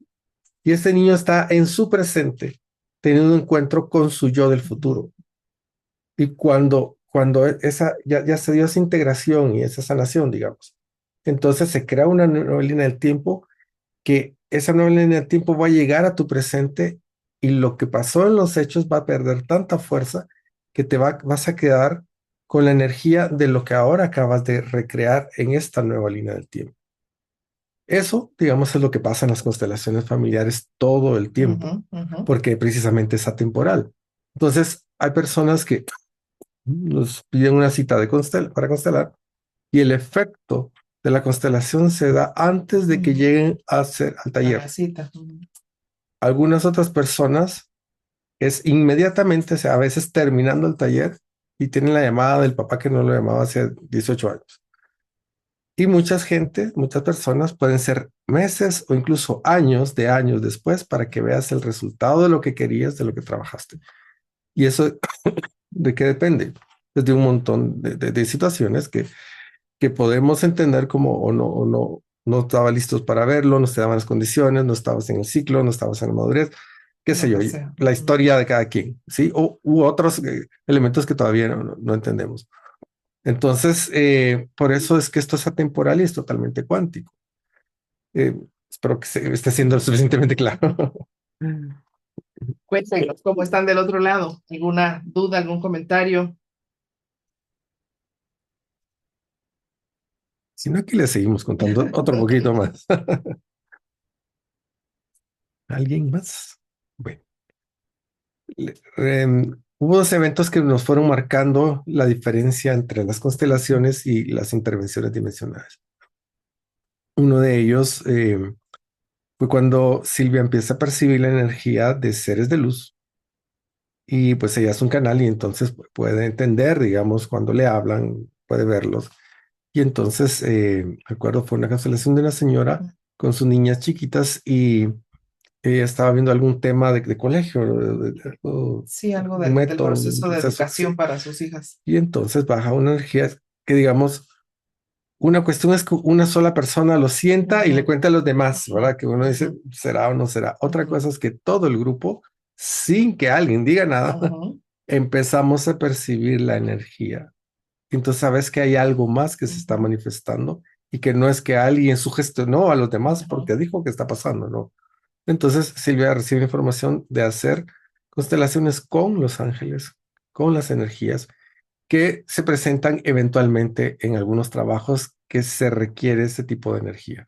Y este niño está en su presente teniendo un encuentro con su yo del futuro. Y cuando ya se dio esa integración y esa sanación, digamos, entonces se crea una nueva línea del tiempo, que esa nueva línea del tiempo va a llegar a tu presente y lo que pasó en los hechos va a perder tanta fuerza que vas a quedar con la energía de lo que ahora acabas de recrear en esta nueva línea del tiempo. Eso, digamos, es lo que pasa en las constelaciones familiares todo el tiempo, porque precisamente es atemporal. Entonces, hay personas que nos piden una cita para constelar y el efecto de la constelación se da antes de que lleguen al A taller. la cita. Algunas otras personas es inmediatamente, o sea, a veces terminando el taller y tienen la llamada del papá que no lo llamaba hace 18 años. Y muchas personas pueden ser meses o incluso años después para que veas el resultado de lo que querías, de lo que trabajaste. Y eso, ¿de qué depende? Pues de un montón de situaciones que podemos entender como no estaba listos para verlo, no se daban las condiciones, no estabas en el ciclo, no estabas en la madurez, qué sé yo, la historia de cada quien, ¿sí? U otros elementos que todavía no entendemos. Entonces, por eso es que esto es atemporal y es totalmente cuántico. Espero que esté siendo suficientemente claro. Cuéntenos cómo están del otro lado. ¿Alguna duda, algún comentario? Si no, aquí le seguimos contando otro poquito más. ¿Alguien más? Bueno, hubo dos eventos que nos fueron marcando la diferencia entre las constelaciones y las intervenciones dimensionales. Uno de ellos fue cuando Silvia empieza a percibir la energía de seres de luz y pues ella es un canal y entonces puede entender, digamos, cuando le hablan, puede verlos. Y entonces, recuerdo, fue una constelación de una señora con sus niñas chiquitas y ella estaba viendo algún tema de colegio, Sí, algo un del método, un proceso de proceso, educación sí. para sus hijas. Y entonces baja una energía que, digamos, una cuestión es que una sola persona lo sienta y le cuenta a los demás, ¿verdad? Que uno dice, ¿será o no será? Otra cosa es que todo el grupo, sin que alguien diga nada, empezamos a percibir la energía. Entonces sabes que hay algo más que se está manifestando y que no es que alguien sugestionó a los demás porque dijo que está pasando, ¿no? Entonces Silvia recibe información de hacer constelaciones con los ángeles, con las energías que se presentan eventualmente en algunos trabajos que se requiere ese tipo de energía.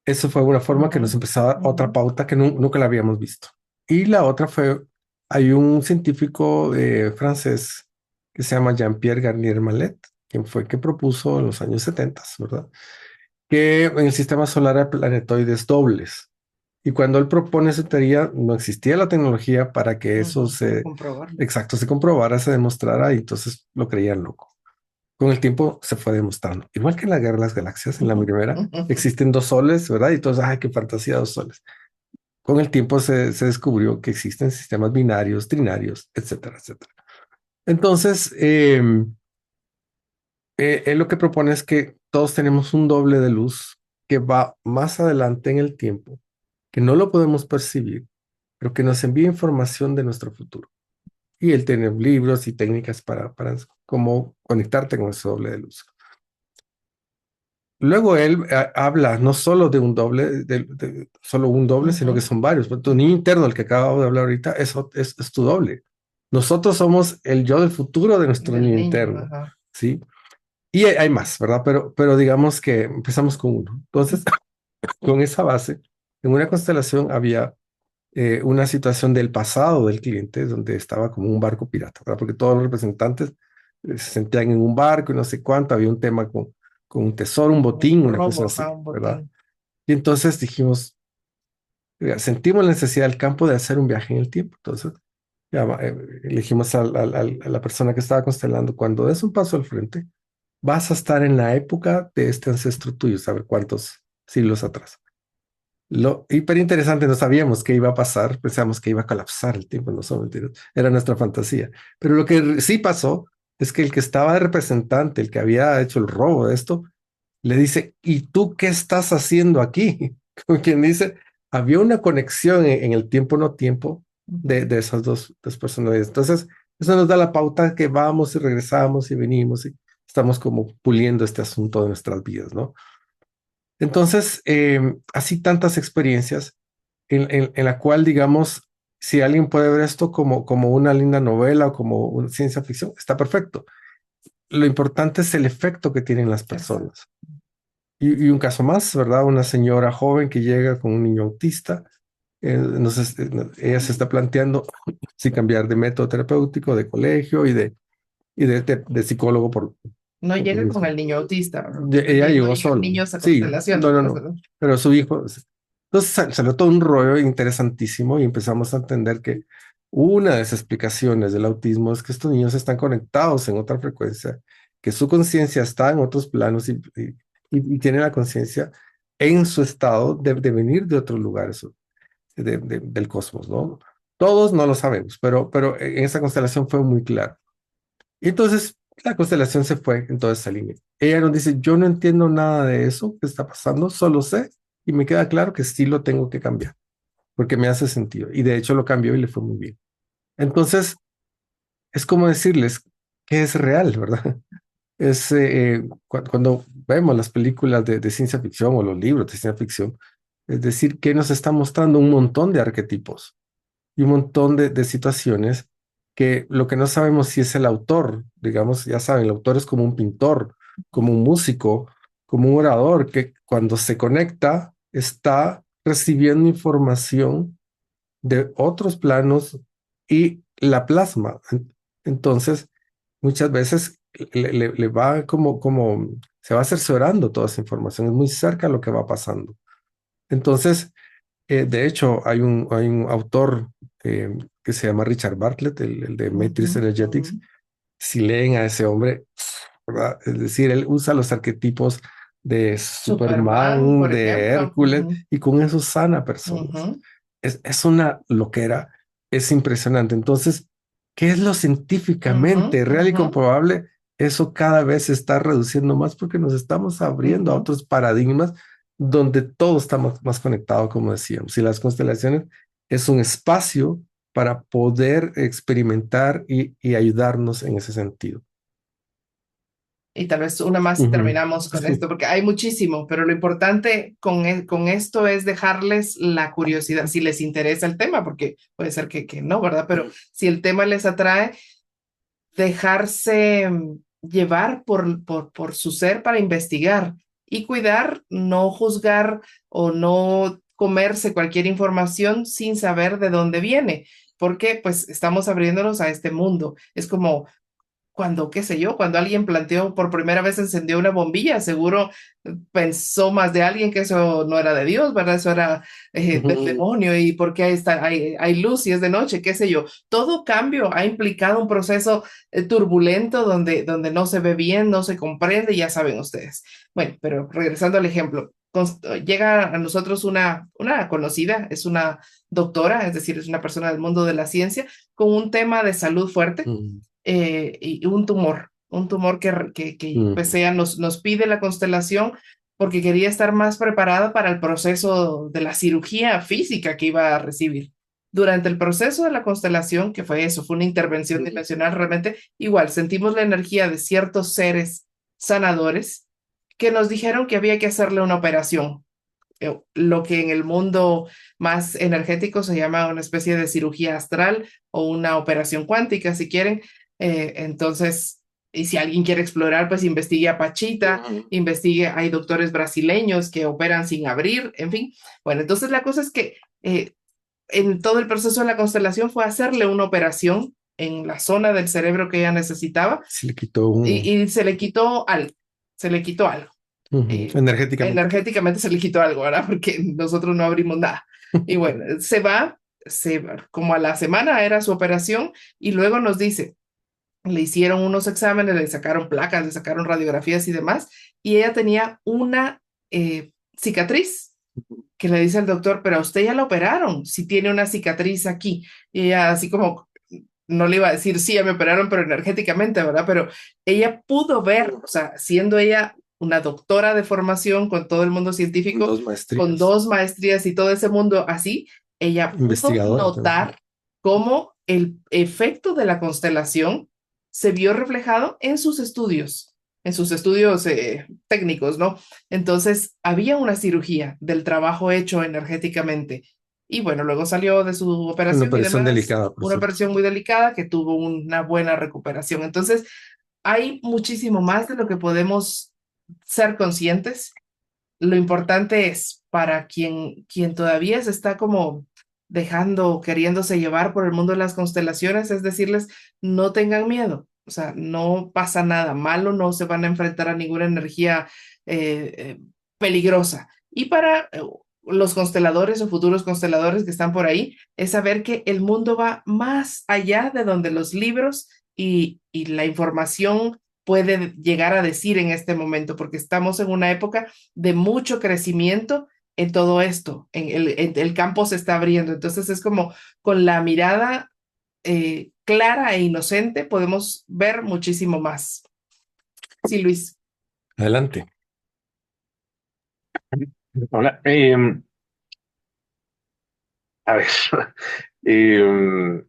Eso fue una forma que nos empezó a dar otra pauta que nunca la habíamos visto. Y la otra fue, hay un científico francés que se llama Jean-Pierre Garnier Mallet, quien fue que propuso en los años 70, ¿verdad? Que en el sistema solar hay planetoides dobles. Y cuando él propone esa teoría, no existía la tecnología para que eso se comprobara, se demostrara, y entonces lo creían loco. Con el tiempo se fue demostrando. Igual que en la Guerra de las Galaxias, en la primera, existen dos soles, ¿verdad? Y todos, ¡ay, qué fantasía, dos soles! Con el tiempo se descubrió que existen sistemas binarios, trinarios, etcétera, etcétera. Entonces, él lo que propone es que todos tenemos un doble de luz que va más adelante en el tiempo, que no lo podemos percibir, pero que nos envía información de nuestro futuro. Y él tiene libros y técnicas para cómo conectarte con ese doble de luz. Luego él habla no solo de un doble, solo un doble, sino que son varios. Tu niño interno, el que acabo de hablar ahorita, eso es tu doble. Nosotros somos el yo del futuro de nuestro niño interno, ¿sí? Y hay más, ¿verdad? Pero digamos que empezamos con uno. Entonces, con esa base, en una constelación había una situación del pasado del cliente donde estaba como un barco pirata, ¿verdad? Porque todos los representantes se sentían en un barco y no sé cuánto, había un tema con un tesoro, un botín, una cosa así, ¿verdad? Y entonces dijimos, sentimos la necesidad del campo de hacer un viaje en el tiempo. Entonces, elegimos a la persona que estaba constelando, cuando des un paso al frente, vas a estar en la época de este ancestro tuyo, saber cuántos siglos atrás. Lo hiper interesante, no sabíamos qué iba a pasar, pensábamos que iba a colapsar el tiempo, no son mentiras, era nuestra fantasía. Pero lo que sí pasó es que el que estaba de representante, el que había hecho el robo de esto, le dice, ¿y tú qué estás haciendo aquí? Como quien dice, había una conexión en el tiempo no tiempo de esas dos personalidades. Entonces, Eso nos da la pauta que vamos y regresamos y venimos y estamos como puliendo este asunto de nuestras vidas, ¿no? Entonces, así tantas experiencias en la cual, digamos, si alguien puede ver esto como una linda novela o como una ciencia ficción, está perfecto. Lo importante es el efecto que tienen las personas. Y un caso más, ¿verdad? Una señora joven que llega con un niño autista. Ella se está planteando si cambiar de método terapéutico, de colegio y de psicólogo No por lo llega con mismo. el niño autista, ¿verdad? Ella No llegó llegan solo. niños a Sí, constelación, no, no, digamos, no. ¿verdad? Pero su hijo. Entonces salió todo un rollo interesantísimo y empezamos a entender que una de las explicaciones del autismo es que estos niños están conectados en otra frecuencia, que su conciencia está en otros planos y tienen la conciencia en su estado de venir de otros lugares del cosmos, ¿no? Todos no lo sabemos, pero en esa constelación fue muy claro. Y entonces la constelación se fue en toda esa línea. Ella nos dice, yo no entiendo nada de eso que está pasando, solo sé y me queda claro que sí lo tengo que cambiar, porque me hace sentido. Y de hecho lo cambió y le fue muy bien. Entonces, es como decirles que es real, ¿verdad? Cuando vemos las películas de ciencia ficción o los libros de ciencia ficción, es decir, que nos está mostrando un montón de arquetipos y un montón de situaciones que lo que no sabemos si es el autor, digamos, ya saben, el autor es como un pintor, como un músico, como un orador que cuando se conecta está recibiendo información de otros planos y la plasma. Entonces, muchas veces le va como, se va cerciorando toda esa información, es muy cerca lo que va pasando. Entonces, de hecho, hay un autor que se llama Richard Bartlett, el de Matrix Ujú, Energetics. ujú, Si leen a ese hombre, ¿verdad? Es decir, él usa los arquetipos de Superman, Superman, por de ejemplo. Hércules, y con eso sana personas. Ujú, Es una loquera, es impresionante. Entonces, ¿qué es lo ujú, científicamente real y ujú, comprobable? Eso cada vez se está reduciendo más porque nos estamos abriendo a ujú. otros paradigmas donde todo está más conectado, como decíamos. Y las constelaciones es un espacio para poder experimentar y ayudarnos en ese sentido. Y tal vez una más y Ujú. terminamos con esto, porque hay muchísimo, pero lo importante con esto es dejarles la curiosidad, si les interesa el tema, porque puede ser que no, ¿verdad? Pero si el tema les atrae, dejarse llevar por su ser para investigar y cuidar, no juzgar o no comerse cualquier información sin saber de dónde viene, porque pues estamos abriéndonos a este mundo. Es como cuando, qué sé yo, cuando alguien planteó por primera vez encendió una bombilla, seguro pensó más de alguien que eso no era de Dios, ¿verdad? Eso era del demonio y por qué hay luz y es de noche, qué sé yo. Todo cambio ha implicado un proceso turbulento donde no se ve bien, no se comprende, ya saben ustedes. Bueno, pero regresando al ejemplo, llega a nosotros una conocida, es una doctora, es decir, es una persona del mundo de la ciencia, con un tema de salud fuerte Mm, y un tumor que pues mm, ella nos pide la constelación porque quería estar más preparada para el proceso de la cirugía física que iba a recibir. Durante el proceso de la constelación, que fue eso, fue una intervención dimensional, realmente igual sentimos la energía de ciertos seres sanadores que nos dijeron que había que hacerle una operación, lo que en el mundo más energético se llama una especie de cirugía astral o una operación cuántica, si quieren. Entonces, y si alguien quiere explorar, pues investigue a Pachita, ujú. investigue, hay doctores brasileños que operan sin abrir, en fin. Bueno, entonces la cosa es que en todo el proceso de la constelación fue hacerle una operación en la zona del cerebro que ella necesitaba Se le quitó y se le quitó algo, se le quitó algo energéticamente. energéticamente se le quitó algo, ¿verdad? Porque nosotros no abrimos nada. Y bueno, se va, como a la semana era su operación y luego nos dice, le hicieron unos exámenes, le sacaron placas, le sacaron radiografías y demás, y ella tenía una cicatriz que le dice al doctor, pero a usted ya la operaron, si tiene una cicatriz aquí. Y ella así como, no le iba a decir, sí, ya me operaron, pero energéticamente, ¿verdad? Pero ella pudo ver, o sea, siendo ella una doctora de formación con todo el mundo científico, Dos con maestrías. 2 maestrías y todo ese mundo así, ella pudo Investigadora también. notar cómo el efecto de la constelación se vio reflejado en sus estudios técnicos, ¿no? Entonces, había una cirugía del trabajo hecho energéticamente. Y bueno, luego salió de su Una operación y operación demás, delicada, por una cierto. operación muy delicada que tuvo una buena recuperación. Entonces, hay muchísimo más de lo que podemos ser conscientes. Lo importante es para quien todavía se está como dejando, queriéndose llevar por el mundo de las constelaciones, es decirles, no tengan miedo, o sea, no pasa nada malo, no se van a enfrentar a ninguna energía peligrosa. Y para los consteladores o futuros consteladores que están por ahí, es saber que el mundo va más allá de donde los libros y la información puede llegar a decir en este momento, porque estamos en una época de mucho crecimiento en todo esto, en el campo se está abriendo, entonces es como con la mirada clara e inocente podemos ver muchísimo más. Sí, Luis. Adelante. Hola, a ver, em,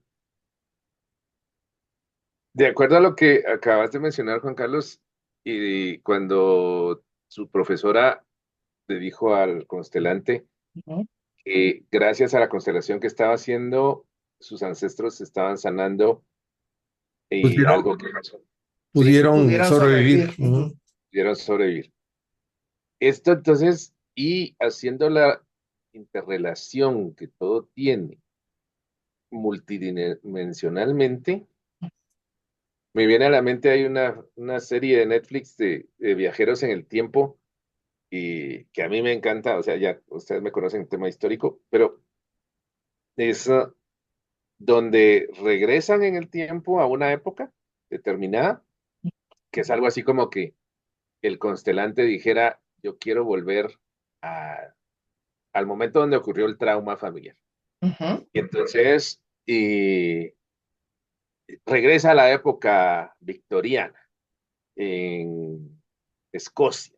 de acuerdo a lo que acabas de mencionar, Juan Carlos, y cuando su profesora le dijo al constelante Ujú, que gracias a la constelación que estaba haciendo, sus ancestros estaban sanando y Pudieron, algo que pasó, ¿sí? pudieron pudieron sobrevivir. sobrevivir. Ujú, Pudieron sobrevivir. Esto entonces, y haciendo la interrelación que todo tiene multidimensionalmente, me viene a la mente, hay una serie de Netflix de viajeros en el tiempo y que a mí me encanta, o sea, ya ustedes me conocen el tema histórico, pero es donde regresan en el tiempo a una época determinada, que es algo así como que el constelante dijera, yo quiero volver a- al momento donde ocurrió el trauma familiar. ujú, Y entonces regresa a la época victoriana en Escocia.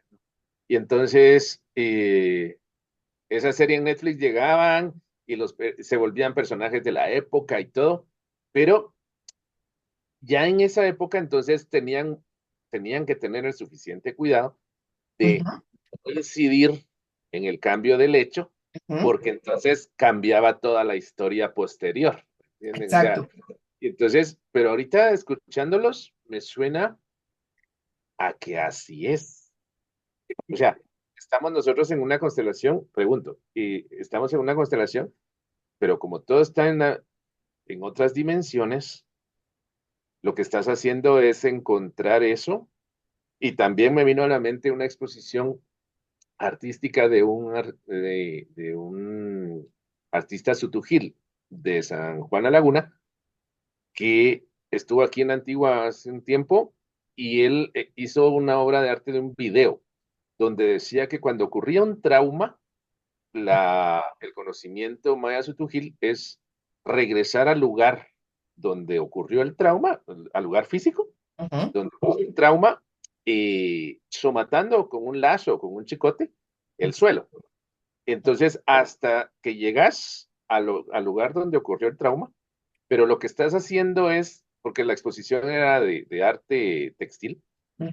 Y entonces esa serie en Netflix llegaban y se volvían personajes de la época y todo, pero ya en esa época entonces tenían que tener el suficiente cuidado de ujú, no incidir en el cambio del hecho, ujú. porque entonces cambiaba toda la historia posterior. ¿Entienden? O sea, Exacto. y entonces, pero ahorita escuchándolos, me suena a que así es. O sea, estamos nosotros en una constelación, pregunto, y estamos en una constelación, pero como todo está en otras dimensiones, lo que estás haciendo es encontrar eso. Y también me vino a la mente una exposición artística de un artista sutujil de San Juan a Laguna, que estuvo aquí en Antigua hace un tiempo y él hizo una obra de arte de un video donde decía que cuando ocurría un trauma, el conocimiento maya sutujil es regresar al lugar donde ocurrió el trauma, al lugar físico, Ujú, donde ocurrió el trauma, somatando con un lazo, con un chicote, el suelo. Entonces, hasta que llegas al lugar donde ocurrió el trauma, pero lo que estás haciendo es, porque la exposición era de arte textil,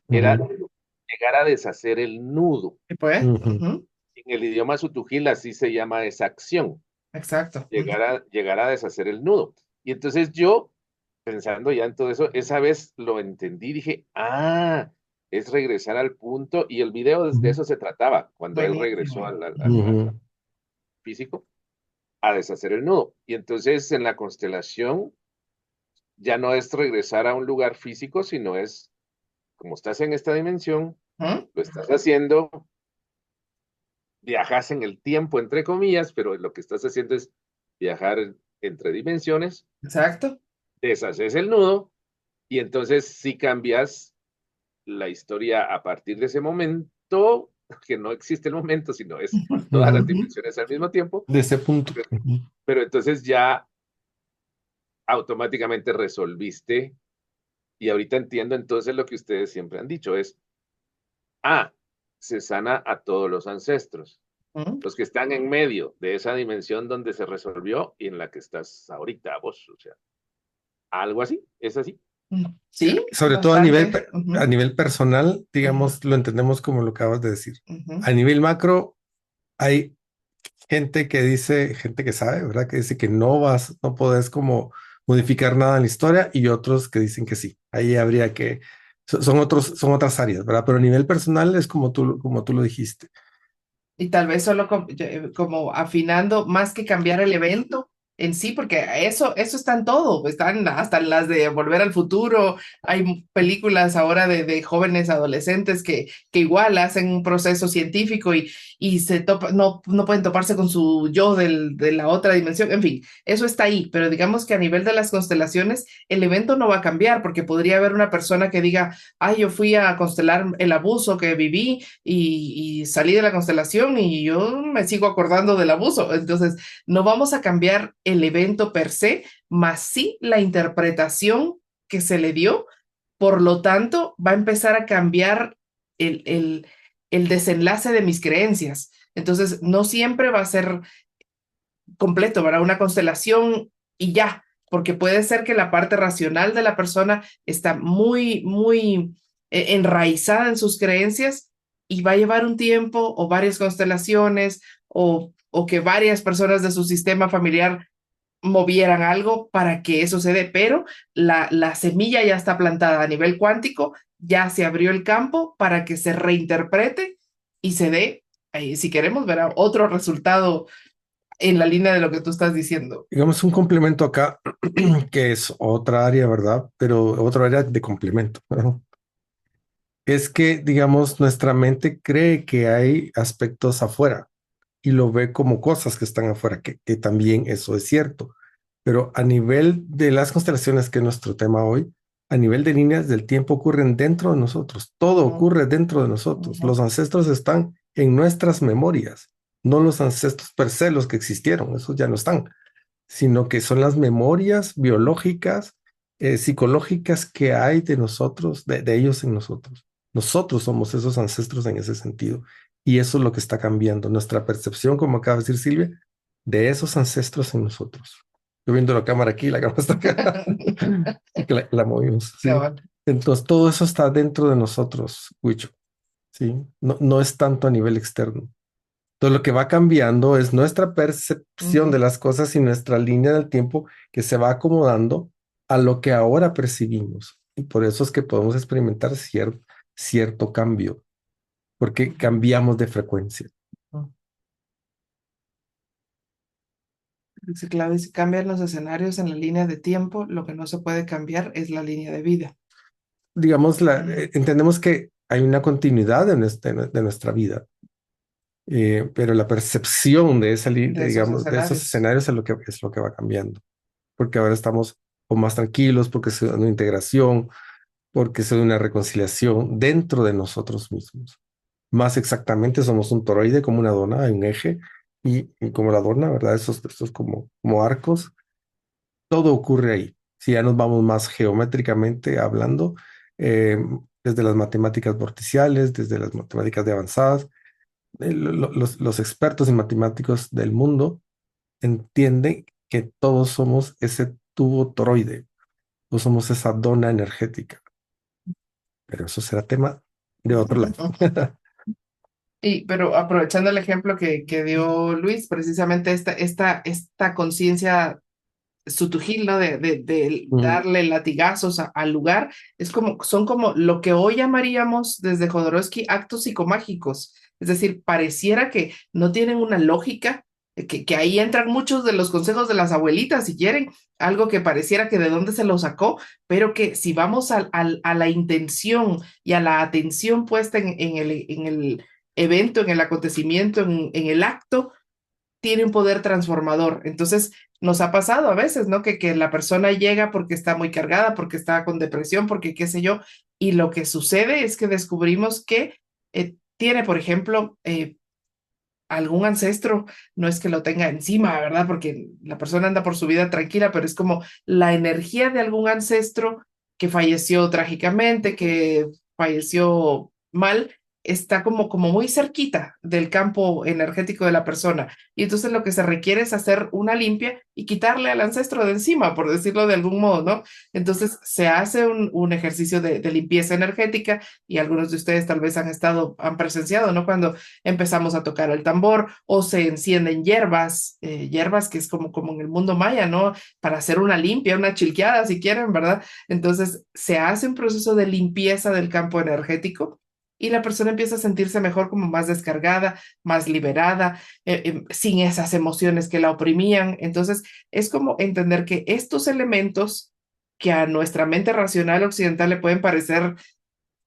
era Ujú, llegar a deshacer el nudo. y pues, ujú, ujú, En el idioma sutujil así se llama esa acción, exacto. Ujú, llegar a deshacer el nudo. Y entonces yo, pensando ya en todo eso, esa vez lo entendí, dije, ah, es regresar al punto, y el video de ujú, eso se trataba, cuando él regresó buenísimo. al ujú. físico, a deshacer el nudo. Y entonces en la constelación ya no es regresar a un lugar físico, sino es, como estás en esta dimensión, Ujú, lo estás haciendo, viajas en el tiempo, entre comillas, pero lo que estás haciendo es viajar entre dimensiones, exacto. deshaces el nudo y entonces sí cambias la historia a partir de ese momento, que no existe el momento, sino es todas las Ujú. dimensiones al mismo tiempo, De ese punto. Ujú. pero entonces ya automáticamente resolviste y ahorita entiendo entonces lo que ustedes siempre han dicho es, ah, se sana a todos los ancestros, Ujú, los que están en medio de esa dimensión donde se resolvió y en la que estás ahorita vos, o sea. Algo así, es así. Sí, Sobre todo bastante. a nivel personal, digamos, lo entendemos como lo acabas de decir. Ujú. A nivel macro, hay gente que dice, gente que sabe, ¿verdad? Que dice que no podés como modificar nada en la historia y otros que dicen que sí. Ahí habría que, son otras áreas, ¿verdad? Pero a nivel personal es como tú lo dijiste. Y tal vez solo como afinando más que cambiar el evento en sí, porque eso está en todo, están hasta en las de Volver al Futuro, hay películas ahora de jóvenes adolescentes que igual hacen un proceso científico y no pueden toparse con su yo de la otra dimensión, en fin, eso está ahí, pero digamos que a nivel de las constelaciones, el evento no va a cambiar, porque podría haber una persona que diga, ay, yo fui a constelar el abuso que viví y salí de la constelación y yo me sigo acordando del abuso. Entonces, no vamos a cambiar el evento per se, más sí la interpretación que se le dio. Por lo tanto, va a empezar a cambiar el desenlace de mis creencias. Entonces, no siempre va a ser completo, ¿verdad? Una constelación y ya, porque puede ser que la parte racional de la persona está muy enraizada en sus creencias y va a llevar un tiempo o varias constelaciones o que varias personas de su sistema familiar movieran algo para que eso se dé, pero la semilla ya está plantada a nivel cuántico, ya se abrió el campo para que se reinterprete y se dé, si queremos ver otro resultado en la línea de lo que tú estás diciendo. Digamos un complemento acá, que es otra área, ¿verdad? Pero otra área de complemento, ¿verdad? Es que, digamos, nuestra mente cree que hay aspectos afuera y lo ve como cosas que están afuera, que también eso es cierto. Pero a nivel de las constelaciones, que es nuestro tema hoy, a nivel de líneas del tiempo ocurren dentro de nosotros. Todo ocurre dentro de nosotros. Los ancestros están en nuestras memorias, no los ancestros per se, los que existieron, esos ya no están, sino que son las memorias biológicas, psicológicas que hay de nosotros, de ellos en nosotros. Nosotros somos esos ancestros en ese sentido. Y eso es lo que está cambiando, nuestra percepción, como acaba de decir Silvia, de esos ancestros en nosotros. Yo viendo la cámara aquí, la cámara está acá, y que la movimos, ¿sí? Cabal. Entonces, todo eso está dentro de nosotros, Huicho, ¿sí? No es tanto a nivel externo. Entonces, lo que va cambiando es nuestra percepción de las cosas y nuestra línea del tiempo que se va acomodando a lo que ahora percibimos. Y por eso es que podemos experimentar cierto cambio, porque cambiamos de frecuencia. Dice Claudia, si cambian los escenarios en la línea de tiempo, lo que no se puede cambiar es la línea de vida. Digamos, entendemos que hay una continuidad de nuestra vida, pero la percepción de De esos de esos escenarios. escenarios es lo que va cambiando, porque ahora estamos o más tranquilos, porque es una integración, porque es una reconciliación dentro de nosotros mismos. Más exactamente, somos un toroide como una dona, hay un eje, y como la dona, ¿verdad? Estos como arcos, todo ocurre ahí. Si ya nos vamos más geométricamente hablando, eh, desde las matemáticas vorticiales, desde las matemáticas de avanzadas, los expertos en matemáticos del mundo entienden que todos somos ese tubo toroide, o somos esa dona energética. Pero eso será tema de otro lado. Pero aprovechando el ejemplo que dio Luis, precisamente esta conciencia sutujil, ¿no? De darle latigazos al lugar, son como lo que hoy llamaríamos desde Jodorowsky actos psicomágicos. Es decir, pareciera que no tienen una lógica, que ahí entran muchos de los consejos de las abuelitas, si quieren, algo que pareciera que de dónde se lo sacó, pero que si vamos a la intención y a la atención puesta en el evento, en el acontecimiento, en el acto, tiene un poder transformador. Entonces, nos ha pasado a veces, ¿no? Que la persona llega porque está muy cargada, porque está con depresión, porque qué sé yo, y lo que sucede es que descubrimos que tiene, por ejemplo, algún ancestro, no es que lo tenga encima, ¿verdad? Porque la persona anda por su vida tranquila, pero es como la energía de algún ancestro que falleció trágicamente, que falleció mal está como muy cerquita del campo energético de la persona. Y entonces lo que se requiere es hacer una limpia y quitarle al ancestro de encima, por decirlo de algún modo, ¿no? Entonces se hace un ejercicio de limpieza energética y algunos de ustedes tal vez han presenciado, ¿no? Cuando empezamos a tocar el tambor o se encienden hierbas que es como en el mundo maya, ¿no? Para hacer una limpia, una chilqueada si quieren, ¿verdad? Entonces se hace un proceso de limpieza del campo energético y la persona empieza a sentirse mejor, como más descargada, más liberada, sin esas emociones que la oprimían. Entonces, es como entender que estos elementos que a nuestra mente racional occidental le pueden parecer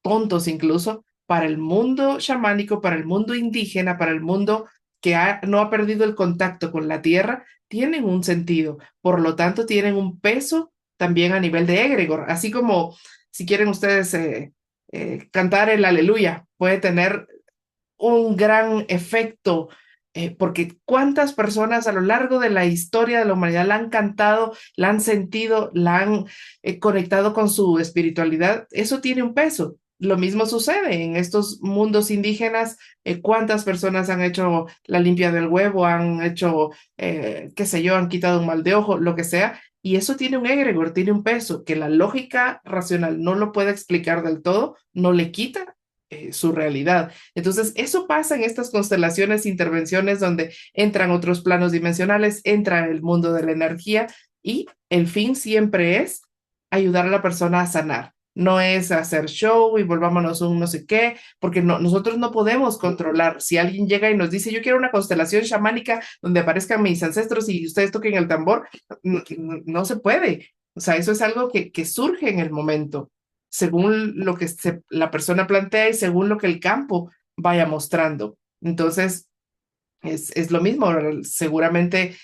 tontos incluso, para el mundo chamánico, para el mundo indígena, para el mundo que no ha perdido el contacto con la tierra, tienen un sentido. Por lo tanto, tienen un peso también a nivel de egregor, así como si quieren ustedes cantar el aleluya, puede tener un gran efecto, porque cuántas personas a lo largo de la historia de la humanidad la han cantado, la han sentido, la han conectado con su espiritualidad, eso tiene un peso. Lo mismo sucede en estos mundos indígenas, cuántas personas han hecho la limpia del huevo, han hecho, qué sé yo, han quitado un mal de ojo, lo que sea, y eso tiene un egregor, tiene un peso que la lógica racional no lo puede explicar del todo, no le quita su realidad. Entonces, eso pasa en estas constelaciones, intervenciones donde entran otros planos dimensionales, entra el mundo de la energía y el fin siempre es ayudar a la persona a sanar. No es hacer show y volvámonos un no sé qué, porque nosotros no podemos controlar. Si alguien llega y nos dice, yo quiero una constelación chamánica donde aparezcan mis ancestros y ustedes toquen el tambor, no se puede. O sea, eso es algo que surge en el momento según lo que la persona plantea y según lo que el campo vaya mostrando. Entonces, es lo mismo. Seguramente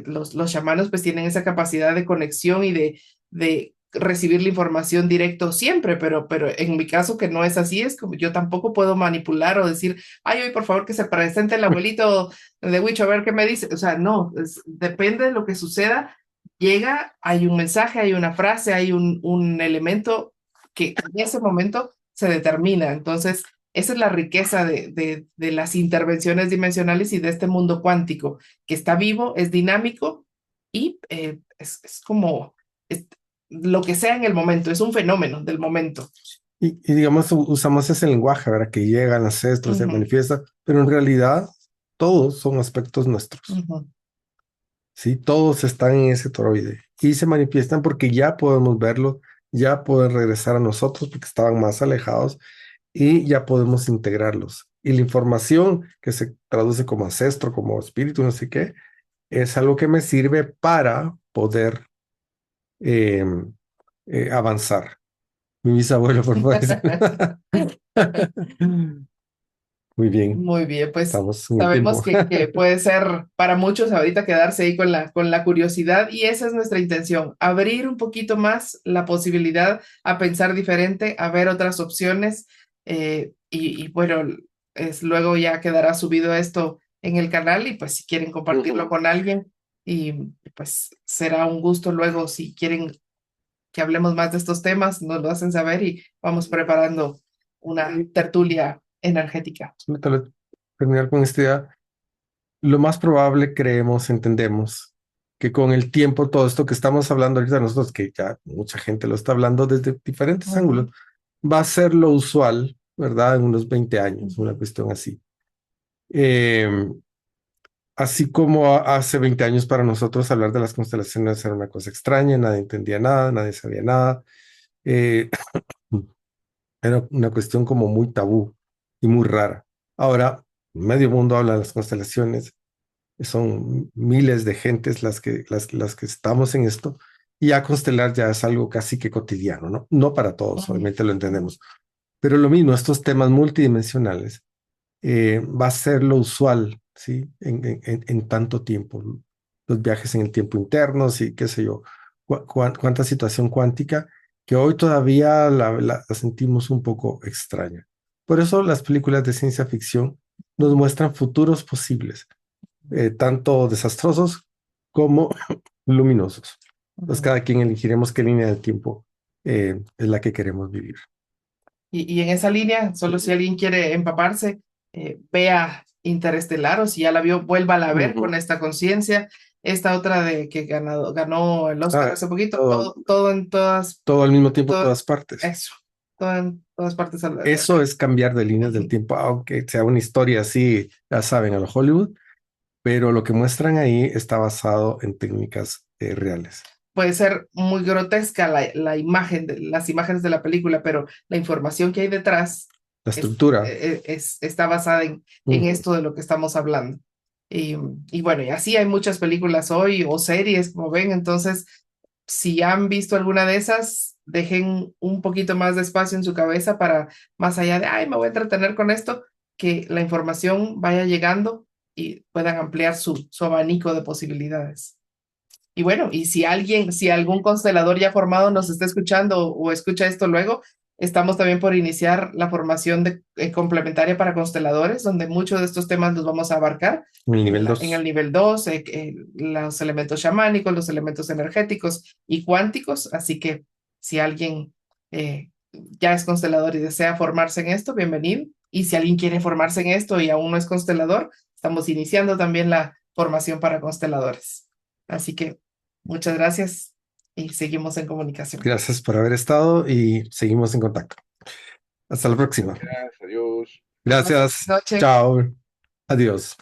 los chamanos pues tienen esa capacidad de conexión y de recibir la información directo siempre, pero en mi caso que no es así, es como yo tampoco puedo manipular o decir, ay, hoy por favor que se presente el abuelito de Huicho a ver qué me dice. O sea, no, depende de lo que suceda. Llega, hay un mensaje, hay una frase, hay un elemento que en ese momento se determina. Entonces, esa es la riqueza de las intervenciones dimensionales y de este mundo cuántico, que está vivo, es dinámico y es como lo que sea en el momento, es un fenómeno del momento. Y digamos, usamos ese lenguaje, ¿verdad? Que llega al ancestro, se manifiesta, pero en realidad todos son aspectos nuestros. ¿Sí? Todos están en ese toroide y se manifiestan porque ya podemos verlo, ya pueden regresar a nosotros porque estaban más alejados y ya podemos integrarlos. Y la información que se traduce como ancestro, como espíritu, no sé qué, es algo que me sirve para poder avanzar. Mi bisabuelo, por favor. Muy bien, Muy bien, pues estamos en el sabemos tiempo. que puede ser para muchos ahorita quedarse ahí con la curiosidad y esa es nuestra intención, abrir un poquito más la posibilidad a pensar diferente, a ver otras opciones y bueno, luego ya quedará subido esto en el canal y pues si quieren compartirlo con alguien y pues será un gusto luego si quieren que hablemos más de estos temas, nos lo hacen saber y vamos preparando una tertulia energética. Tal vez terminar con esta idea. Lo más probable, creemos, entendemos, que con el tiempo todo esto que estamos hablando ahorita nosotros, que ya mucha gente lo está hablando desde diferentes ángulos, va a ser lo usual, ¿verdad? En unos 20 años, una cuestión así. Así como hace 20 años para nosotros hablar de las constelaciones era una cosa extraña, nadie entendía nada, nadie sabía nada. Eh, Era una cuestión como muy tabú y muy rara. Ahora, medio mundo habla de las constelaciones, son miles de gentes las que estamos en esto, y ya constelar ya es algo casi que cotidiano, ¿no? No para todos, obviamente lo entendemos, pero lo mismo, estos temas multidimensionales va a ser lo usual, ¿sí? En tanto tiempo, los viajes en el tiempo internos y qué sé yo, cuánta situación cuántica que hoy todavía la sentimos un poco extraña. Por eso las películas de ciencia ficción nos muestran futuros posibles, tanto desastrosos como luminosos. Entonces cada quien elegiremos qué línea del tiempo es la que queremos vivir. Y en esa línea, solo si alguien quiere empaparse, vea Interestelar, o si ya la vio, vuelva a ver con esta conciencia. Esta otra de que ganó el Oscar Ah, hace poquito, todo, todo en todas, todo al mismo tiempo, todo, todas partes. eso, todo en todas partes. Eso es cambiar de líneas del tiempo, aunque sea una historia así, ya saben, a lo Hollywood, pero lo que muestran ahí está basado en técnicas reales. Puede ser muy grotesca la imagen, las imágenes de la película, pero la información que hay detrás La estructura. está basada en esto de lo que estamos hablando. Y bueno, y así hay muchas películas hoy o series, como ven. Entonces, si han visto alguna de esas, dejen un poquito más de espacio en su cabeza para, más allá de, ay, me voy a entretener con esto, que la información vaya llegando y puedan ampliar su abanico de posibilidades. Y bueno, y si algún constelador ya formado nos está escuchando o escucha esto luego, estamos también por iniciar la formación complementaria para consteladores, donde muchos de estos temas los vamos a abarcar En el nivel en 2. el nivel 2, los elementos chamánicos, los elementos energéticos y cuánticos. Así que si alguien ya es constelador y desea formarse en esto, bienvenido. Y si alguien quiere formarse en esto y aún no es constelador, estamos iniciando también la formación para consteladores. Así que muchas gracias y seguimos en comunicación. Gracias por haber estado y seguimos en contacto. Hasta la próxima. Gracias, adiós. Gracias. Buenas noches. Chao. Adiós.